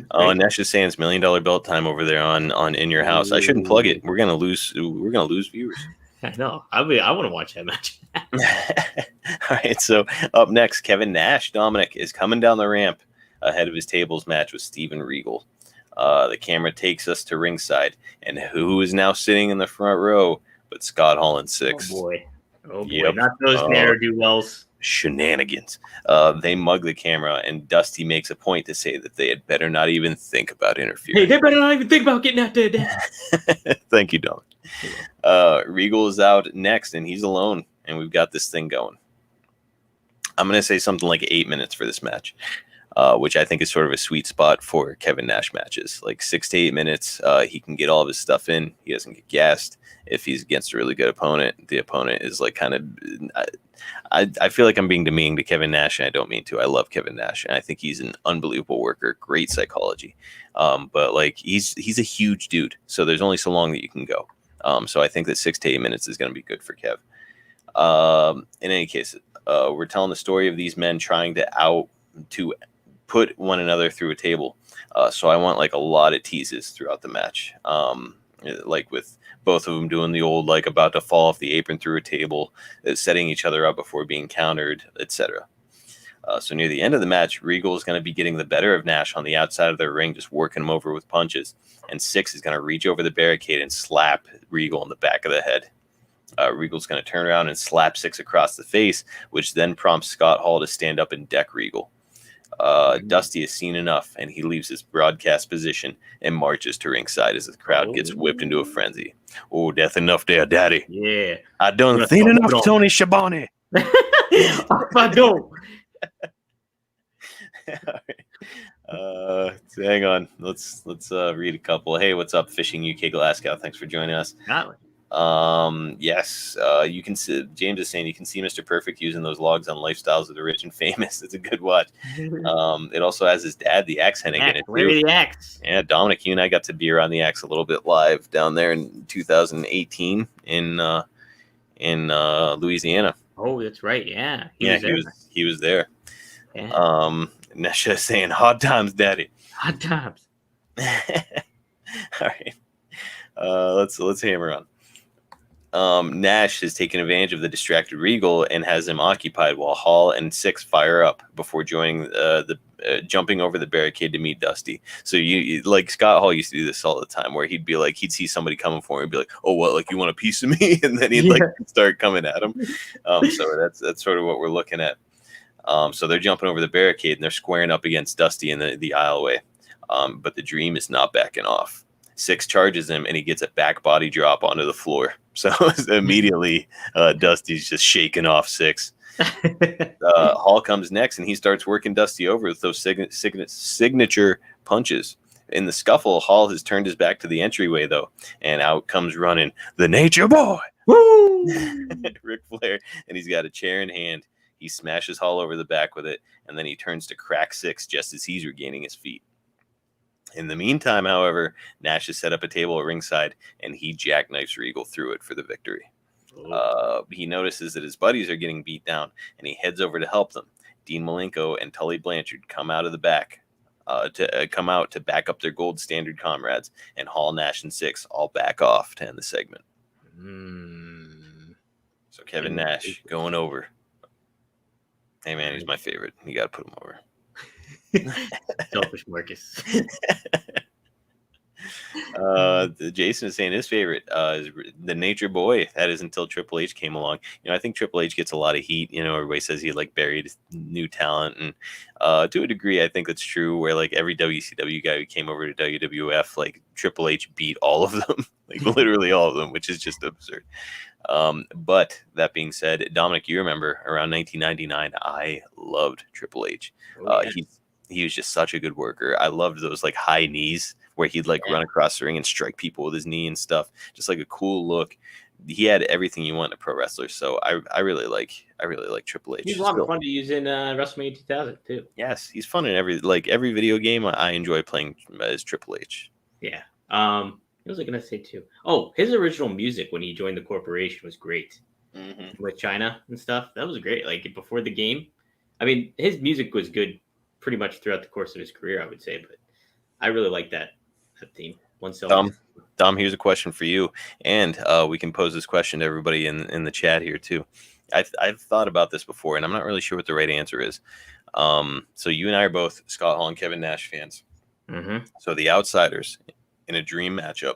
Oh, and Nash is saying it's $1 million belt time over there on In Your House. I shouldn't plug it. We're gonna lose viewers. I know. I want to watch that match. All right. So up next, Kevin Nash, Dominic, is coming down the ramp ahead of his tables match with Steven Regal. The camera takes us to ringside, and who is now sitting in the front row but Scott Hall in 6. Oh boy. Yep. Not those ne'er-do-wells. Shenanigans. They mug the camera, and Dusty makes a point to say that they had better not even think about interfering. Hey, they better not even think about getting out there. Thank you, Don. Regal is out next, and he's alone, and we've got this thing going. I'm going to say something like 8 minutes for this match. which I think is sort of a sweet spot for Kevin Nash matches. Like 6 to 8 minutes, he can get all of his stuff in. He doesn't get gassed. If he's against a really good opponent, the opponent is like kind of. I feel like I'm being demeaning to Kevin Nash, and I don't mean to. I love Kevin Nash, and I think he's an unbelievable worker, great psychology. But like he's a huge dude, so there's only so long that you can go. So I think that 6 to 8 minutes is going to be good for Kev. In any case, we're telling the story of these men trying to put one another through a table. So I want like a lot of teases throughout the match. Like with both of them doing the old, like about to fall off the apron through a table, setting each other up before being countered, etc. So near the end of the match, Regal is going to be getting the better of Nash on the outside of their ring, just working him over with punches. And Six is going to reach over the barricade and slap Regal in the back of the head. Regal's going to turn around and slap Six across the face, which then prompts Scott Hall to stand up and deck Regal. Dusty has seen enough, and he leaves his broadcast position and marches to ringside as the crowd gets whipped into a frenzy. Oh, death enough there, daddy. Yeah. I done seen enough, Tony Schiavone. I don't. Hang on. Let's read a couple. Hey, what's up, Fishing UK Glasgow? Thanks for joining us. Yes, you can see, James is saying you can see Mr. Perfect using those logs on Lifestyles of the Rich and Famous. It's a good watch. It also has his dad, the Axe Hennig, in it Where too. the Axe? Yeah, Dominic, you and I got to be around the Axe a little bit live down there in 2018 in Louisiana. Oh, that's right. Yeah, he was there. Yeah. Nesha saying hard times, daddy. Hot times. All right. Let's hammer on. Nash has taken advantage of the distracted Regal and has him occupied while Hall and Six fire up before joining jumping over the barricade to meet Dusty. So you like Scott Hall used to do this all the time, where he'd be like, he'd see somebody coming for him and be like, "Oh, what? Like you want a piece of me?" And then he'd like start coming at him. So that's sort of what we're looking at. So they're jumping over the barricade and they're squaring up against Dusty in the aisleway. But the Dream is not backing off. Six charges him and he gets a back body drop onto the floor. So immediately Dusty's just shaking off Six. Hall comes next and he starts working Dusty over with those signature punches. In the scuffle, Hall has turned his back to the entryway though, and out comes running the Nature Boy. Woo! Ric Flair, and he's got a chair in hand. He smashes Hall over the back with it, and then he turns to crack Six just as he's regaining his feet. In the meantime, however, Nash has set up a table at ringside, and he jackknifes Regal through it for the victory. He notices that his buddies are getting beat down, and he heads over to help them. Dean Malenko and Tully Blanchard come out of the back to back up their gold standard comrades, and Hall, Nash, and Six all back off to end the segment. So Kevin Nash going over. Hey man, he's my favorite. You got to put him over. Selfish Marcus. Jason is saying his favorite is the Nature Boy. That is until Triple H came along. You know, I think Triple H gets a lot of heat. You know, everybody says he like buried new talent, and to a degree, I think that's true. Where like every WCW guy who came over to WWF, like Triple H beat all of them, like literally all of them, which is just absurd. But that being said, Dominic, you remember around 1999, I loved Triple H. He was just such a good worker. I loved those like high knees where he'd like run across the ring and strike people with his knee and stuff. Just like a cool look. He had everything you want in a pro wrestler. So I really like Triple H. He's a lot of fun to use in WrestleMania 2000 too. Yes, he's fun in every video game. I enjoy playing as Triple H. Yeah. What was I gonna say too? Oh, his original music when he joined the corporation was great. With China and stuff. That was great. Like before the game. I mean, his music was good pretty much throughout the course of his career, I would say, but I really like that theme. Dom, here's a question for you, and we can pose this question to everybody in the chat here too. I've thought about this before, and I'm not really sure what the right answer is. So you and I are both Scott Hall and Kevin Nash fans. So the Outsiders in a dream matchup,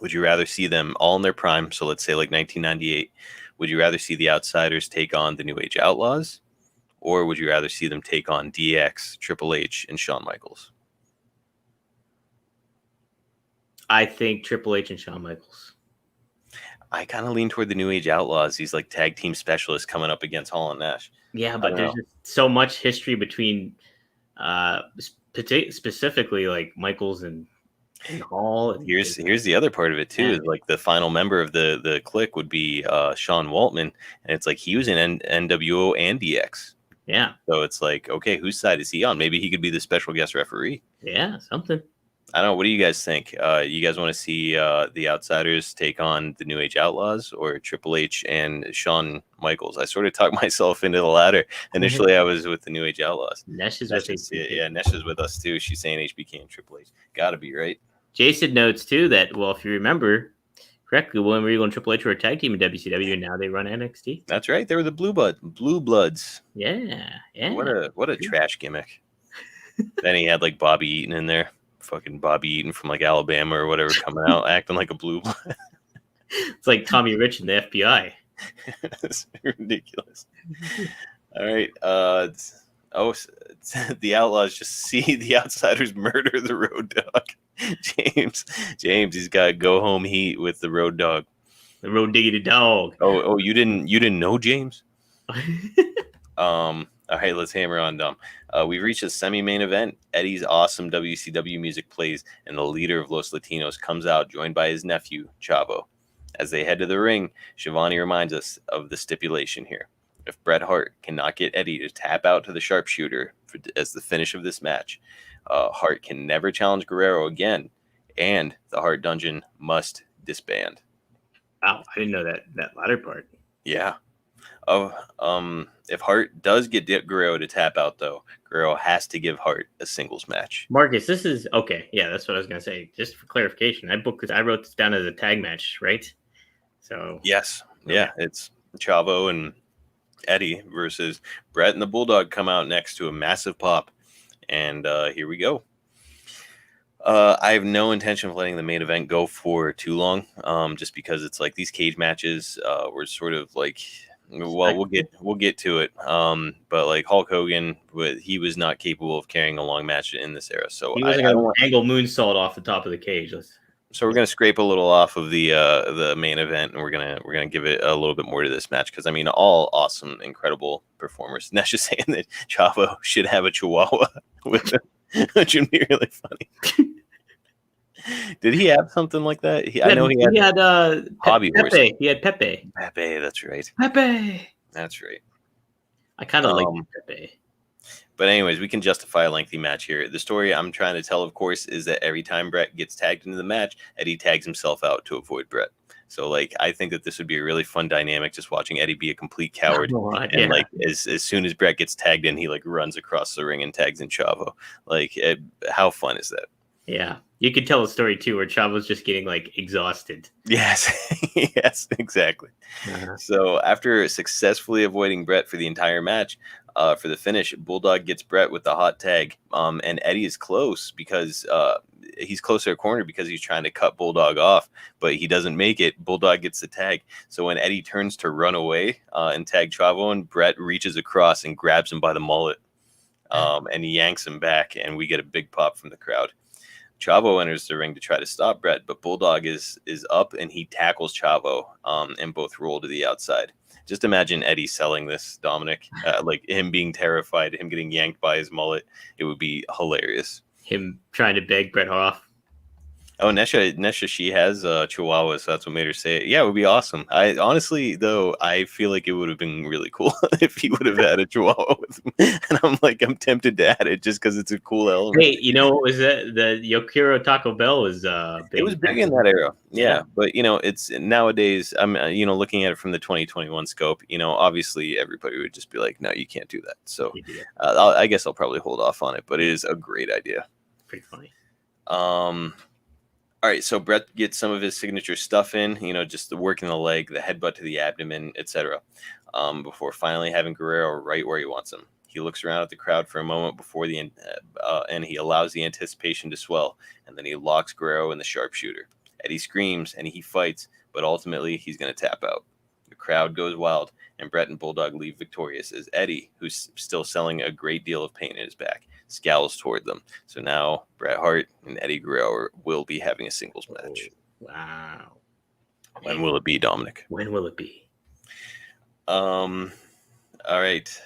would you rather see them all in their prime? So let's say like 1998. Would you rather see the Outsiders take on the New Age Outlaws, or would you rather see them take on DX, Triple H, and Shawn Michaels? I think Triple H and Shawn Michaels. I kind of lean toward the New Age Outlaws. These like tag team specialists coming up against Hall and Nash. Yeah, but there's just so much history between Specifically like Michaels and Hall. Here's the other part of it too. Is like the final member of the clique would be Sean Waltman, and it's like he was in NWO and DX. Yeah. So it's like, okay, whose side is he on? Maybe he could be the special guest referee. Yeah, something. I don't know. What do you guys think? You guys want to see the Outsiders take on the New Age Outlaws or Triple H and Shawn Michaels? I sort of talked myself into the latter. Initially, I was with the New Age Outlaws. Nesh is with us. Yeah, Nesh is with us too. She's saying HBK and Triple H. Gotta be right. Jason notes too that, well, if you remember correctly, when Regal and Triple H were a tag team in WCW, and now they run NXT. That's right. They were the Blue Bloods. Yeah. What a trash gimmick. Then he had like Bobby Eaton in there. Fucking Bobby Eaton from like Alabama or whatever coming out acting like a blue blood. It's like Tommy Rich in the FBI. It's ridiculous. All right. The Outlaws just see the Outsiders murder the Road Dog. James, he's got go home heat with the Road Dog. The Road Diggity Dog. Oh, you didn't know, James? All right, let's hammer on, Dom. We've reached a semi-main event. Eddie's awesome WCW music plays, and the leader of Los Latinos comes out, joined by his nephew, Chavo. As they head to the ring, Shivani reminds us of the stipulation here. If Bret Hart cannot get Eddie to tap out to the sharpshooter as the finish of this match, Hart can never challenge Guerrero again, and the Hart Dungeon must disband. Wow, I didn't know that latter part. Yeah. If Hart does get Guerrero to tap out, though, Guerrero has to give Hart a singles match. Marcus, this is okay. Yeah, that's what I was gonna say. Just for clarification, I wrote this down as a tag match, right? So yes, yeah, it's Chavo and Eddie versus Bret and the Bulldog come out next to a massive pop, and here we go. I have no intention of letting the main event go for too long, just because it's like these cage matches were sort of like. Well, we'll get to it. But like Hulk Hogan, he was not capable of carrying a long match in this era. So he was like an angle moonsault off the top of the cage. So we're gonna scrape a little off of the main event, and we're gonna give it a little bit more to this match because I mean, all awesome, incredible performers. Nash is saying that Chavo should have a Chihuahua with him, which would be really funny. Did he have something like that? I know he had hobby horse. He had Pepe. Pepe, that's right. Pepe. That's right. I kind of like Pepe. But anyways, we can justify a lengthy match here. The story I'm trying to tell, of course, is that every time Bret gets tagged into the match, Eddie tags himself out to avoid Bret. So, like, I think that this would be a really fun dynamic, just watching Eddie be a complete coward. And, like, as soon as Bret gets tagged in, he, like, runs across the ring and tags in Chavo. Like, how fun is that? Yeah. You could tell a story, too, where Chavo's just getting, like, exhausted. Yes. Yes, exactly. Uh-huh. So, after successfully avoiding Bret for the entire match, for the finish, Bulldog gets Bret with the hot tag. And Eddie is close because he's close to a corner because he's trying to cut Bulldog off, but he doesn't make it. Bulldog gets the tag. So when Eddie turns to run away and tag Chavo, and Bret reaches across and grabs him by the mullet and yanks him back, and we get a big pop from the crowd. Chavo enters the ring to try to stop Bret, but Bulldog is up and he tackles Chavo and both roll to the outside. Just imagine Eddie selling this, Dominic, like him being terrified, him getting yanked by his mullet. It would be hilarious. Him trying to beg Bret off. Oh, Nesha, she has Chihuahua, so that's what made her say it. Yeah, it would be awesome. I honestly, though, I feel like it would have been really cool if he would have had a Chihuahua with him. And I'm tempted to add it just because it's a cool element. Hey, you know what was that? The Yokiro Taco Bell was big. It was big in that era. Yeah, but it's nowadays. I'm looking at it from the 2021 scope. Obviously everybody would just be like, no, you can't do that. So I guess I'll probably hold off on it. But it is a great idea. Pretty funny. All right, so Bret gets some of his signature stuff in, just the work in the leg, the headbutt to the abdomen, etc. Before finally having Guerrero right where he wants him. He looks around at the crowd for a moment before and he allows the anticipation to swell, and then he locks Guerrero in the sharpshooter. Eddie screams and he fights, but ultimately he's going to tap out. The crowd goes wild, and Bret and Bulldog leave victorious as Eddie, who's still selling a great deal of pain in his back, scowls toward them. So now Bret Hart and Eddie Guerrero will be having a singles match. Wow. When will it be, Dominic? When will it be? All right.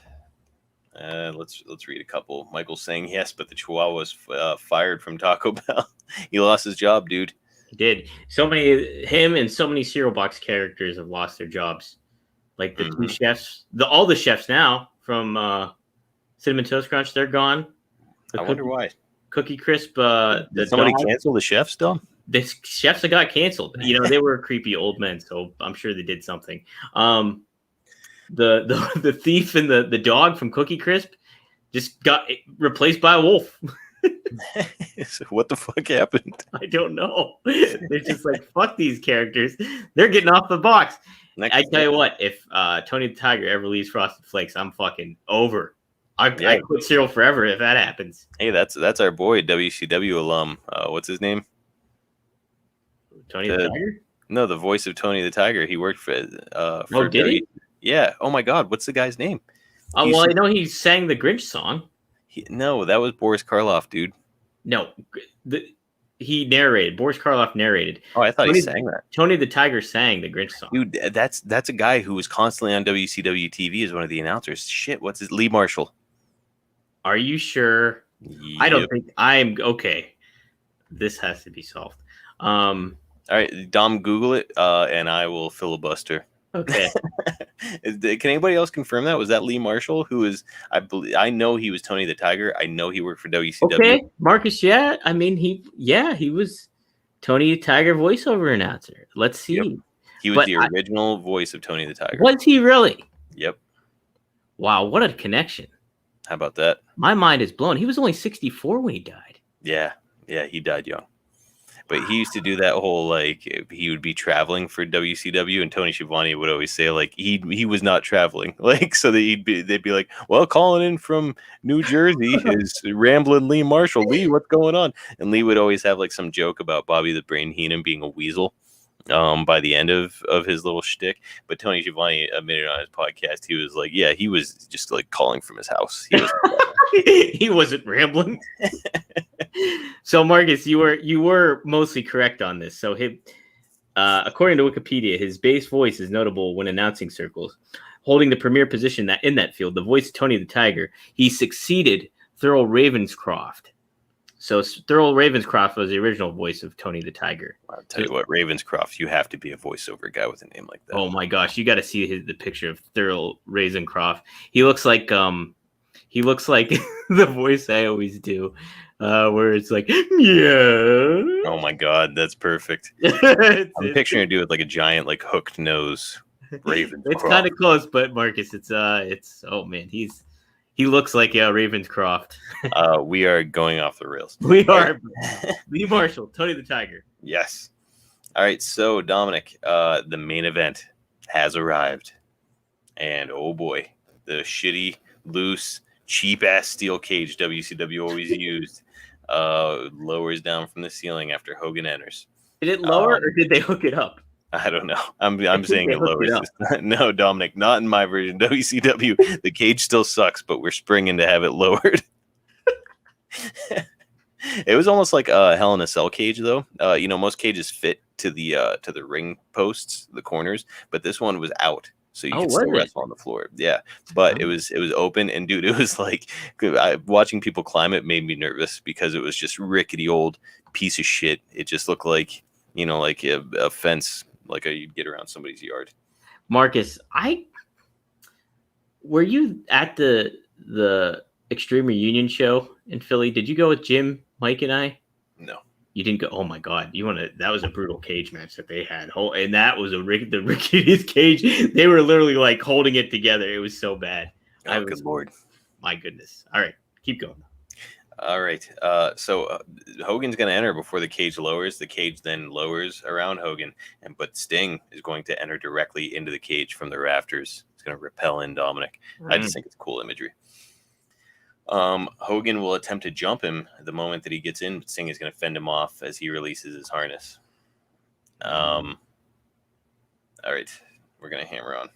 Let's read a couple. Michael's saying yes, but the Chihuahua was fired from Taco Bell. He lost his job, dude. He did. So many him and so many cereal box characters have lost their jobs. Like the two chefs, all the chefs now from Cinnamon Toast Crunch, they're gone. I wonder why. Cookie Crisp. Did somebody cancel the chefs still? The chefs that got canceled. You know, they were creepy old men, so I'm sure they did something. The thief and the dog from Cookie Crisp just got replaced by a wolf. So what the fuck happened? I don't know. They're just like, fuck these characters. They're getting off the box. I tell you what, if Tony the Tiger ever leaves Frosted Flakes, I'm fucking over. I quit cereal forever if that happens. Hey, that's our boy, WCW alum. What's his name? Tony the Tiger? No, the voice of Tony the Tiger. He worked for did he? Yeah. Oh my God, what's the guy's name? Well, I know he sang the Grinch song. No, that was Boris Karloff, dude. No, he narrated. Boris Karloff narrated. Oh, I thought he sang that. Tony the Tiger sang the Grinch song. Dude, that's a guy who was constantly on WCW TV as one of the announcers. Shit, what's his Lee Marshall? Are you sure? Yep. I don't think I'm okay. This has to be solved. All right, Dom, Google it, and I will filibuster. Okay. Can anybody else confirm that? Was that Lee Marshall? Who is, I know he was Tony the Tiger. I know he worked for WCW. Okay, Marcus. Yeah, I mean he was Tony the Tiger voiceover announcer. Let's see. Yep. He was the original voice of Tony the Tiger. Was he really? Yep. Wow, what a connection. How about that? My mind is blown. He was only 64 when he died. Yeah, he died young. But he used to do that whole, like, he would be traveling for WCW, and Tony Schiavone would always say, like, he was not traveling. Like, so they'd be like, well, calling in from New Jersey is rambling Lee Marshall. Lee, what's going on? And Lee would always have, like, some joke about Bobby the Brain Heenan being a weasel by the end of his little shtick. But Tony Schiavone admitted on his podcast, he was like, yeah, he was just, like, calling from his house. He wasn't rambling. So Marcus, you were mostly correct on this. So according to Wikipedia, his bass voice is notable when announcing circles, holding the premier position in that field. The voice of Tony the Tiger. He succeeded Thurl Ravenscroft. So Thurl Ravenscroft was the original voice of Tony the Tiger. I'll tell you what, Ravenscroft, you have to be a voiceover guy with a name like that. Oh my gosh, you got to see the picture of Thurl Ravenscroft. He looks like the voice I always do, where it's like, yeah. Oh my God, that's perfect. I'm picturing a dude with like a giant, like hooked nose. Ravenscroft. It's kind of close, but Marcus, it's oh man, he looks like Ravenscroft. We are going off the rails. We are. Lee Marshall, Tony the Tiger. Yes. All right, so Dominic, the main event has arrived, and oh boy, the shitty, loose, cheap-ass steel cage WCW always used lowers down from the ceiling after Hogan enters. Did it lower or did they hook it up? I don't know. I'm saying it lowers. No, Dominic, not in my version. WCW, the cage still sucks, but we're springing to have it lowered. It was almost like a Hell in a Cell cage, though. Most cages fit to the ring posts, the corners, but this one was out. So you could still wrestle on the floor. Yeah. But it was open. And dude, it was like watching people climb it made me nervous because it was just rickety old piece of shit. It just looked like, like a fence, like you'd get around somebody's yard. Marcus, were you at the Extreme Reunion show in Philly? Did you go with Jim, Mike, and I? No. You didn't go. Oh my God! That was a brutal cage match that they had. And that was the rickiest cage. They were literally like holding it together. It was so bad. Oh, good Lord! My goodness. All right, keep going. All right. So Hogan's going to enter before the cage lowers. The cage then lowers around Hogan, but Sting is going to enter directly into the cage from the rafters. It's going to repel in Dominic. I just think it's cool imagery. Hogan will attempt to jump him the moment that he gets in, but Sting is going to fend him off as he releases his harness. All right, we're going to hammer on.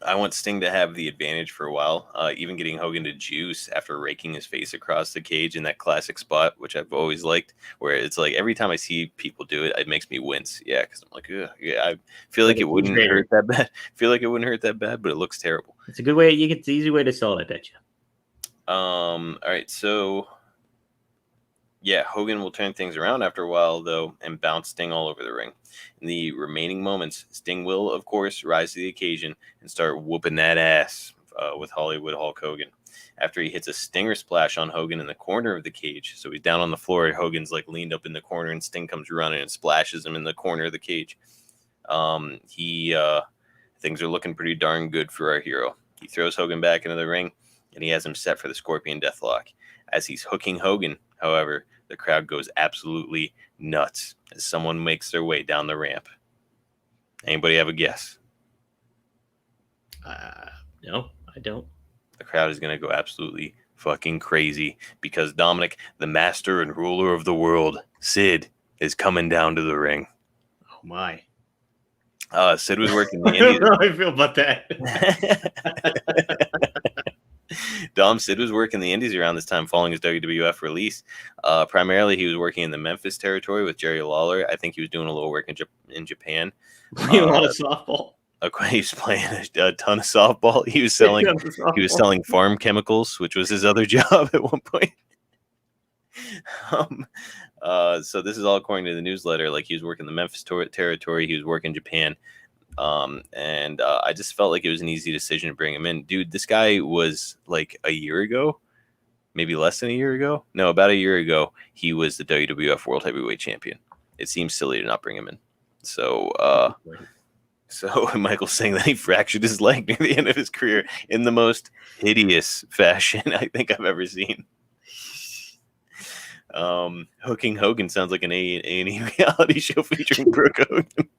I want Sting to have the advantage for a while, even getting Hogan to juice after raking his face across the cage in that classic spot, which I've always liked, where it's like every time I see people do it, it makes me wince. Yeah, because I'm like, ugh, yeah, I feel like it wouldn't hurt that bad. But it looks terrible. It's a good way. It's the easy way to sell it, I bet you. All right, so yeah, Hogan will turn things around after a while, though, and bounce Sting all over the ring. In the remaining moments, Sting will, of course, rise to the occasion and start whooping that ass with Hollywood Hulk Hogan. After he hits a Stinger splash on Hogan in the corner of the cage, so he's down on the floor, Hogan's like leaned up in the corner, and Sting comes running and splashes him in the corner of the cage. Things are looking pretty darn good for our hero. He throws Hogan back into the ring, and he has him set for the Scorpion Deathlock. As he's hooking Hogan, however, the crowd goes absolutely nuts as someone makes their way down the ramp. Anybody have a guess? No, I don't. The crowd is going to go absolutely fucking crazy because Dominic, the master and ruler of the world, Sid, is coming down to the ring. Oh, my. Sid was working the Indies. I don't know how I feel about that. Sid was working the Indies around this time following his WWF release. Primarily, he was working in the Memphis territory with Jerry Lawler. I think he was doing a little work in Japan. Playing a lot of softball. He was playing a ton of softball. He was selling farm chemicals, which was his other job at one point. So this is all according to the newsletter. Like, he was working the Memphis territory. He was working Japan. I just felt like it was an easy decision to bring him in. Dude, this guy was like a year ago, maybe less than a year ago. No, about a year ago, he was the WWF World Heavyweight Champion. It seems silly to not bring him in. So Michael's saying that he fractured his leg near the end of his career in the most hideous fashion I think I've ever seen. Hooking Hogan sounds like an A&E reality show featuring Brooke Hogan.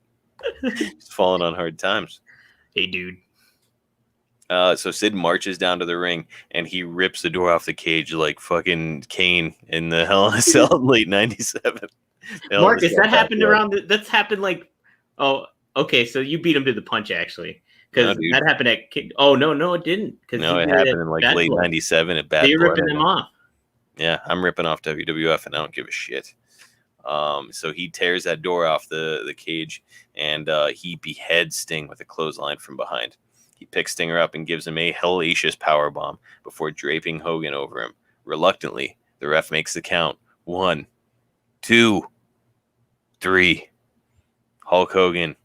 Just falling on hard times. Hey, dude. So Sid marches down to the ring and he rips the door off the cage like fucking Kane in the Hell in a Cell in late '97. Marcus, that happened that's happened like, oh, okay, so you beat him to the punch, actually. Because that happened at oh, no, it didn't. No, it happened in like late '97 at Bad Blood. You're ripping them off. Yeah, I'm ripping off WWF and I don't give a shit. So he tears that door off the cage and he beheads Sting with a clothesline from behind. He picks Stinger up and gives him a hellacious powerbomb before draping Hogan over him. Reluctantly, the ref makes the count. 1, 2, 3. Hulk Hogan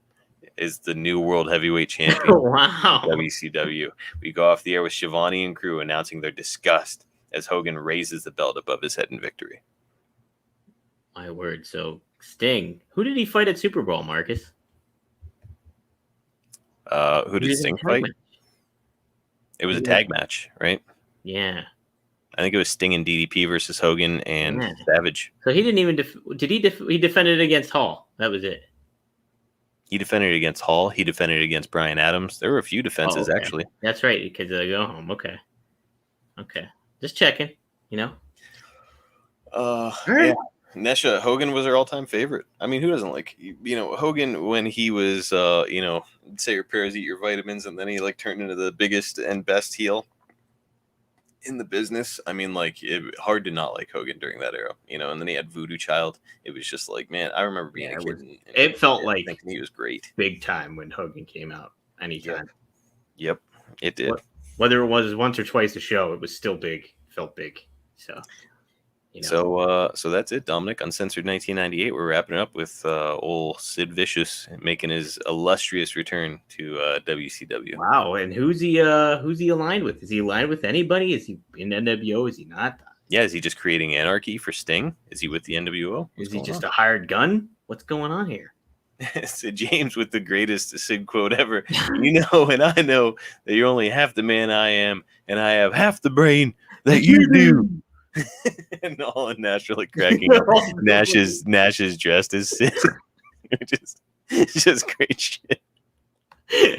is the new World Heavyweight Champion. Wow. WCW. We go off the air with Shivani and crew announcing their disgust as Hogan raises the belt above his head in victory. My word. So Sting, who did he fight at Super Bowl, Marcus? Who did Sting fight? It was a tag match, right? Yeah. I think it was Sting and DDP versus Hogan and Savage. So he didn't even he defended against Hall. That was it. He defended against Hall. He defended against Bryan Adams. There were a few defenses, actually. That's right, because they go home. Okay. Just checking, All right. Yeah. Nesha, Hogan was our all-time favorite. I mean, who doesn't like, Hogan when he was, say your prayers, eat your vitamins, and then he turned into the biggest and best heel in the business. I mean, hard to not like Hogan during that era, and then he had Voodoo Child. It was just man, I remember being a kid. It felt like thinking he was great. Big time when Hogan came out anytime. Yep, it did. Whether it was once or twice a show, it was still big. Felt big. So. So that's it, Dominic. Uncensored 1998. We're wrapping it up with old Sid Vicious making his illustrious return to WCW. Wow, and who's he aligned with? Is he aligned with anybody? Is he in NWO? Is he not? Yeah, is he just creating anarchy for Sting? Is he with the NWO? Is he just a hired gun? What's going on here? Sid James with the greatest Sid quote ever. And I know that you're only half the man I am, and I have half the brain that you do. And all of Nash really cracking up. Nash is dressed as Sid. It's just great shit.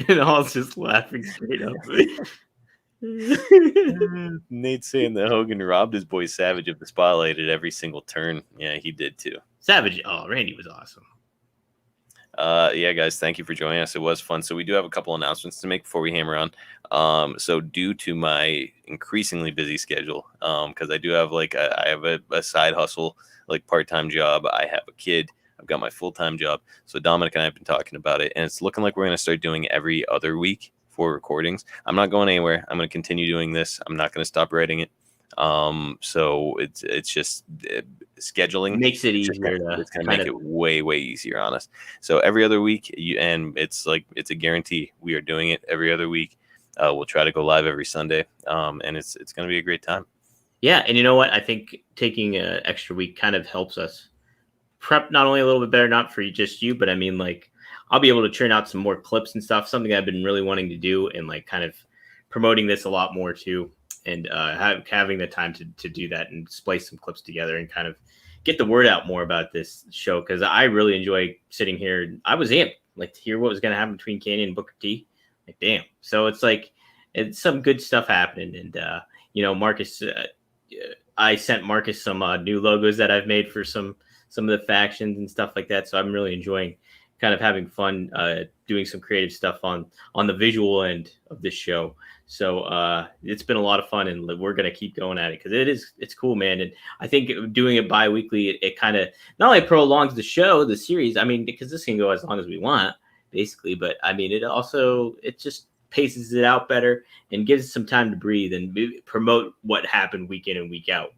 And all's just laughing straight up. Nate saying that Hogan robbed his boy Savage of the spotlight at every single turn. Yeah, he did too. Savage, Randy was awesome. Yeah, guys, thank you for joining us. It was fun. So we do have a couple announcements to make before we hammer on. So due to my increasingly busy schedule, because I do have I have a side hustle, part-time job. I have a kid. I've got my full-time job. So Dominic and I have been talking about it, and it's looking like we're going to start doing every other week 4 recordings. I'm not going anywhere. I'm going to continue doing this. I'm not going to stop writing it. So it's just scheduling Makes it easier it's going to make it way easier on us. So every other week, and it's a guarantee. We are doing it every other week. We'll try to go live every Sunday. And it's going to be a great time. Yeah, and you know what? I think taking an extra week kind of helps us prep not only a little bit better, not for just you, but I mean, like, I'll be able to churn out some more clips and stuff, something I've been really wanting to do, and like kind of promoting this a lot more too, and having the time to do that and splice some clips together and kind of get the word out more about this show, because I really enjoy sitting here. I was amped, like, to hear what was going to happen between Kanyon and Booker T. Like, damn. So it's like, it's some good stuff happening, and Marcus. I sent Marcus some new logos that I've made for some of the factions and stuff like that. So I'm really enjoying kind of having fun doing some creative stuff on the visual end of this show. So it's been a lot of fun, and we're going to keep going at it because it's cool, man. And I think doing it bi-weekly, it kind of not only prolongs the series, I mean, because this can go as long as we want, basically, but I mean, it just paces it out better and gives us some time to breathe and promote what happened week in and week out,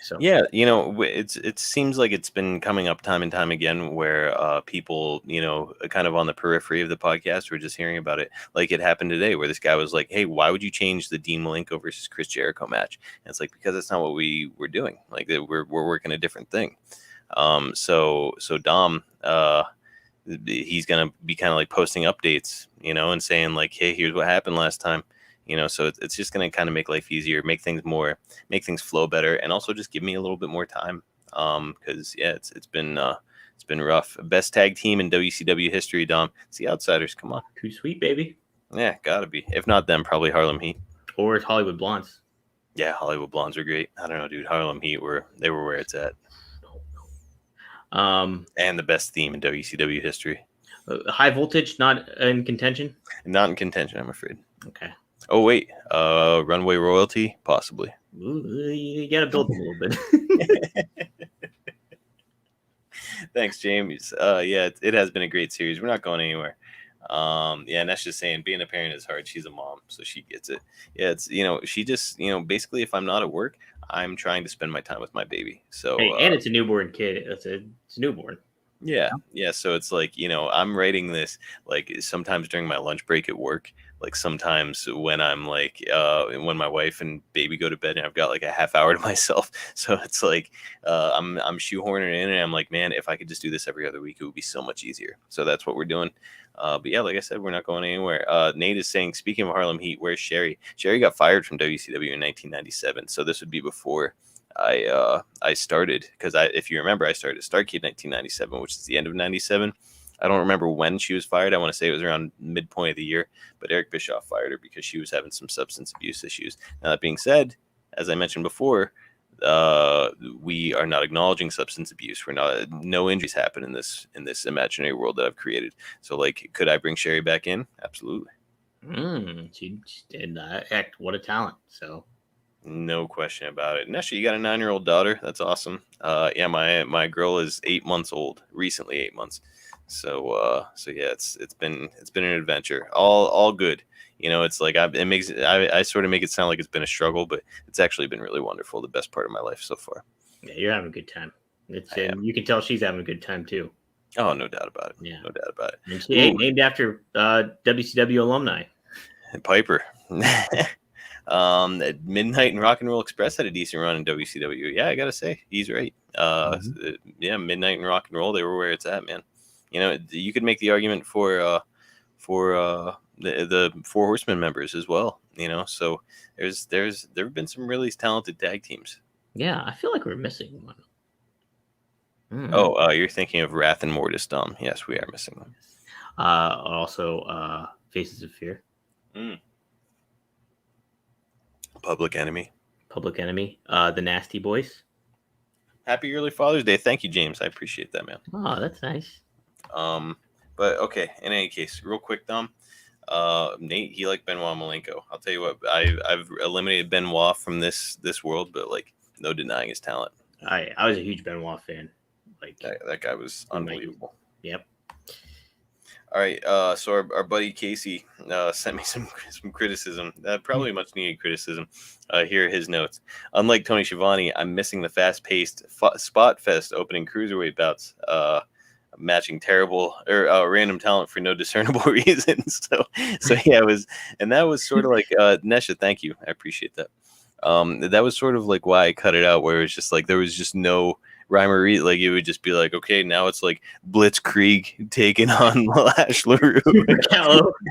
So yeah, it seems like it's been coming up time and time again where people, kind of on the periphery of the podcast were just hearing about it. Like it happened today where this guy was like, "Hey, why would you change the Dean Malenko versus Chris Jericho match?" And it's like, because that's not what we were doing. Like we're working a different thing. So Dom, he's gonna be kind of like posting updates, and saying like, "Hey, here's what happened last time." So it's just going to kind of make life easier, make things flow better, and also just give me a little bit more time. Because it's been rough. Best tag team in WCW history, Dom. It's the Outsiders. Come on, too sweet, baby. Yeah, gotta be. If not them, probably Harlem Heat or Hollywood Blondes. Yeah, Hollywood Blondes are great. I don't know, dude. Harlem Heat were where it's at. And the best theme in WCW history. High Voltage, not in contention. Not in contention, I'm afraid. Okay. Oh wait, Runway Royalty, possibly. Ooh, you gotta build a little bit. Thanks, James. It has been a great series. We're not going anywhere. Nash just saying being a parent is hard. She's a mom, so she gets it. Yeah, it's she just basically if I'm not at work, I'm trying to spend my time with my baby. So and it's a newborn kid. It's a newborn. Yeah. So it's like, I'm writing this like sometimes during my lunch break at work, like sometimes when I'm like, when my wife and baby go to bed and I've got like a half hour to myself. So it's like, I'm shoehorning in and I'm like, man, if I could just do this every other week, it would be so much easier. So that's what we're doing. But yeah, like I said, we're not going anywhere. Nate is saying, speaking of Harlem Heat, where's Sherry? Sherry got fired from WCW in 1997. So this would be before I started, because if you remember, I started Starrcade 1997, which is the end of 97. I don't remember when she was fired. I want to say it was around midpoint of the year, but Eric Bischoff fired her because she was having some substance abuse issues. Now, that being said, as I mentioned before, we are not acknowledging substance abuse. No injuries happen in this imaginary world that I've created. So, like, could I bring Sherry back in? Absolutely. She did act. What a talent. So. No question about it. Nash, you got a 9-year-old daughter. That's awesome. My girl is 8 months old. Recently 8 months. So yeah, it's been an adventure. All good. It's like I sort of make it sound like it's been a struggle, but it's actually been really wonderful. The best part of my life so far. Yeah, you're having a good time. You can tell she's having a good time too. Oh, no doubt about it. Yeah, no doubt about it. And she named after WCW alumni. Piper. Midnight and Rock and Roll Express had a decent run in WCW. Yeah, I gotta say, he's right. Yeah, Midnight and Rock and Roll, they were where it's at, man. You could make the argument for the Four Horsemen members as well. So there have been some really talented tag teams. Yeah, I feel like we're missing one. Mm-hmm. Oh, you're thinking of Wrath and Mortis, Dom. Yes, we are missing one. Also, Faces of Fear. Public Enemy. The Nasty Boys. Happy early Father's Day. Thank you, James. I appreciate that, man. Oh, that's nice. But okay. In any case, real quick, Dom. Nate, he liked Benoit Malenko. I'll tell you what. I've eliminated Benoit from this world, but like no denying his talent. I was a huge Benoit fan. Like that guy was unbelievable. Yep. All right. So our buddy Casey sent me some criticism, probably much needed criticism. Here are his notes. Unlike Tony Schiavone, I'm missing the fast-paced spot fest opening cruiserweight bouts, matching terrible or random talent for no discernible reasons. So yeah, that was sort of like Nesha. Thank you, I appreciate that. That was sort of like why I cut it out, where it was just like there was just no rhyme or reason. Like it would just be like, okay, now it's like Blitzkrieg taking on Lash LaRue.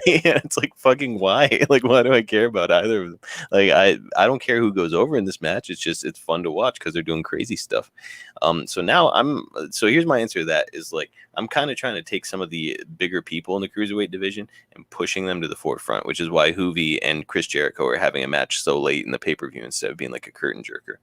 Yeah, it's like fucking why? Like why do I care about either of them? Like I don't care who goes over in this match. It's fun to watch because they're doing crazy stuff. So here's my answer to that is like I'm kind of trying to take some of the bigger people in the cruiserweight division and pushing them to the forefront, which is why Hoovy and Chris Jericho are having a match so late in the pay-per-view instead of being like a curtain jerker.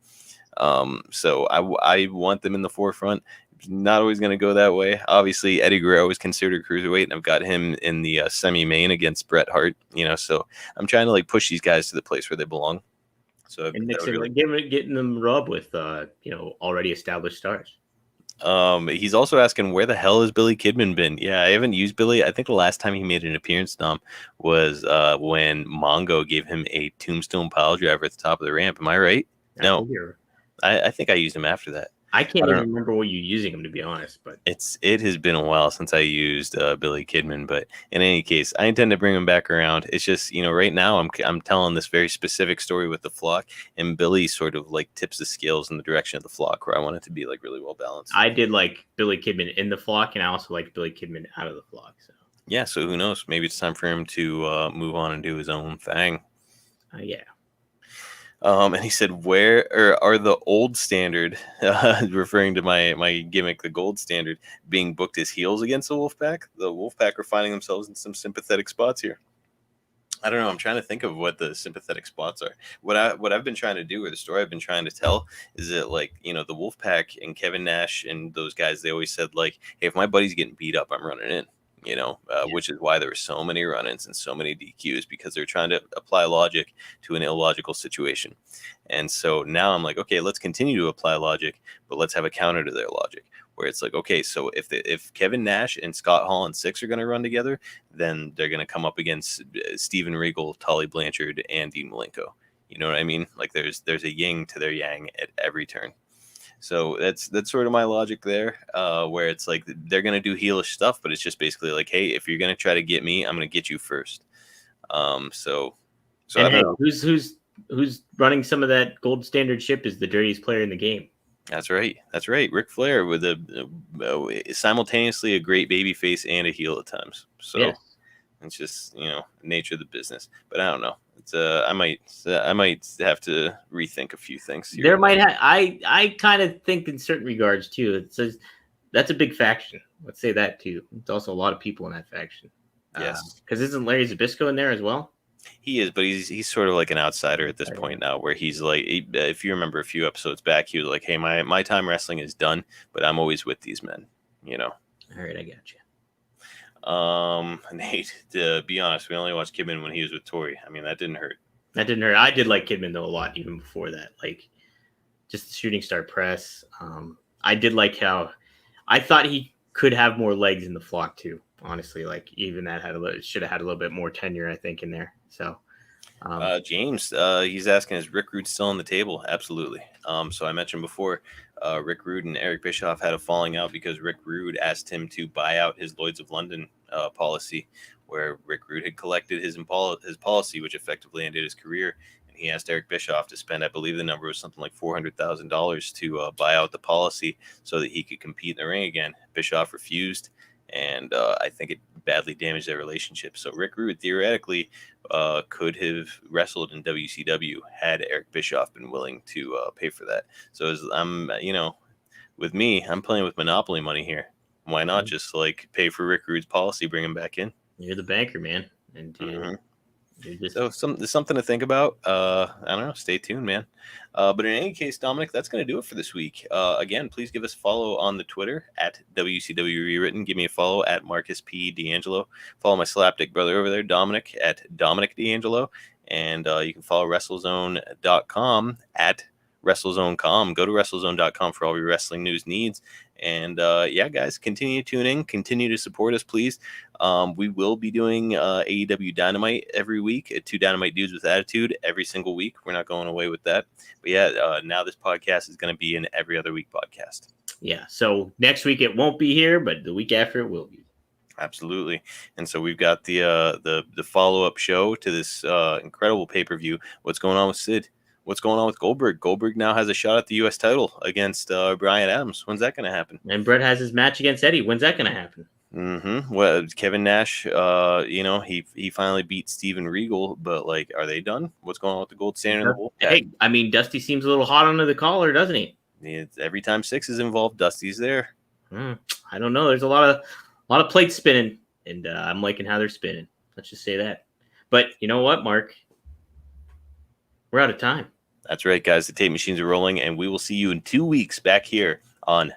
So I want them in the forefront. Not always going to go that way. Obviously, Eddie Guerrero is considered cruiserweight, and I've got him in the semi-main against Bret Hart. So I'm trying to like push these guys to the place where they belong. So and getting them rubbed with already established stars. He's also asking where the hell has Billy Kidman been? Yeah, I haven't used Billy. I think the last time he made an appearance, Dom, was when Mongo gave him a tombstone pile driver at the top of the ramp. Am I right? No. I think I used him after that. I can't even remember what you're using him, to be honest. But it has been a while since I used Billy Kidman. But in any case, I intend to bring him back around. It's just right now I'm telling this very specific story with the flock, and Billy sort of like tips the scales in the direction of the flock, where I want it to be like really well balanced. I did like Billy Kidman in the flock, and I also like Billy Kidman out of the flock. So yeah, so who knows? Maybe it's time for him to move on and do his own thing. Yeah. And he said, where are the old standard, referring to my gimmick, the gold standard, being booked as heels against the Wolfpack? The Wolfpack are finding themselves in some sympathetic spots here. I don't know. I'm trying to think of what the sympathetic spots are. What I've been trying to do, or the story I've been trying to tell, is that like, the Wolfpack and Kevin Nash and those guys, they always said like, hey, if my buddy's getting beat up, I'm running in. Which is why there were so many run-ins and so many DQs, because they're trying to apply logic to an illogical situation. And so now I'm like, okay, let's continue to apply logic, but let's have a counter to their logic, where it's like, okay, so if Kevin Nash and Scott Hall and Six are going to run together, then they're going to come up against Steven Regal, Tully Blanchard, and Dean Malenko. You know what I mean? Like there's a yin to their yang at every turn. So that's sort of my logic there, where it's like they're going to do heelish stuff, but it's just basically like, hey, if you're going to try to get me, I'm going to get you first. So and I don't know. Who's running some of that gold standard ship is the dirtiest player in the game. That's right. Ric Flair with simultaneously a great baby face and a heel at times. So yeah. It's just, nature of the business. But I don't know. It's I might have to rethink a few things here. There might have. I kind of think in certain regards too. It says that's a big faction. Let's say that too. It's also a lot of people in that faction. Yes. Because isn't Larry Zbyszko in there as well? He is, but he's sort of like an outsider at this point now, where he's like, if you remember a few episodes back, he was like, hey, my time wrestling is done, but I'm always with these men. All right, I got you. Nate, to be honest, we only watched Kidman when he was with Tori. I mean, that didn't hurt. I did like Kidman though a lot, even before that. Like just the shooting star press. I did like how I thought he could have more legs in the flock too. Honestly, like even that should have had a little bit more tenure, I think, in there. So James, he's asking, is Rick Rude still on the table? Absolutely. So I mentioned before, Rick Rude and Eric Bischoff had a falling out because Rick Rude asked him to buy out his Lloyds of London policy, where Rick Rude had collected his policy, which effectively ended his career. And he asked Eric Bischoff to spend, I believe the number was something like $400,000 to buy out the policy so that he could compete in the ring again. Bischoff refused. And I think it badly damaged their relationship. So Rick Rude theoretically could have wrestled in WCW had Eric Bischoff been willing to pay for that. So with me, I'm playing with Monopoly money here. Why not just like pay for Rick Rude's policy, bring him back in? You're the banker, man. And so something to think about. I don't know. Stay tuned, man. But in any case, Dominic, that's going to do it for this week. Again, please give us a follow on the Twitter at WCW Rewritten. Give me a follow at Marcus P. DeAngelo. Follow my slapdick brother over there, Dominic, at Dominic DeAngelo. And you can follow WrestleZone.com at WrestleZone.com. Go to WrestleZone.com for all your wrestling news needs. And yeah, guys, continue to tune in. Continue to support us, please. We will be doing AEW Dynamite every week. 2 Dynamite Dudes with Attitude every single week. We're not going away with that. But yeah, now this podcast is going to be an every other week podcast. Yeah. So next week it won't be here, but the week after it will be. Absolutely. And so we've got the follow-up show to this incredible pay-per-view. What's going on with Sid? What's going on with Goldberg? Goldberg now has a shot at the U.S. title against Bryan Adams. When's that going to happen? And Bret has his match against Eddie. When's that going to happen? Well, Kevin Nash, he finally beat Steven Regal, but like, are they done? What's going on with the gold standard? And the Wolfpack? Hey, I mean, Dusty seems a little hot under the collar, doesn't he? Every time Six is involved, Dusty's there. I don't know. There's a lot of plates spinning, and I'm liking how they're spinning. Let's just say that. But you know what, Mark? We're out of time. That's right, guys. The tape machines are rolling, and we will see you in 2 weeks back here on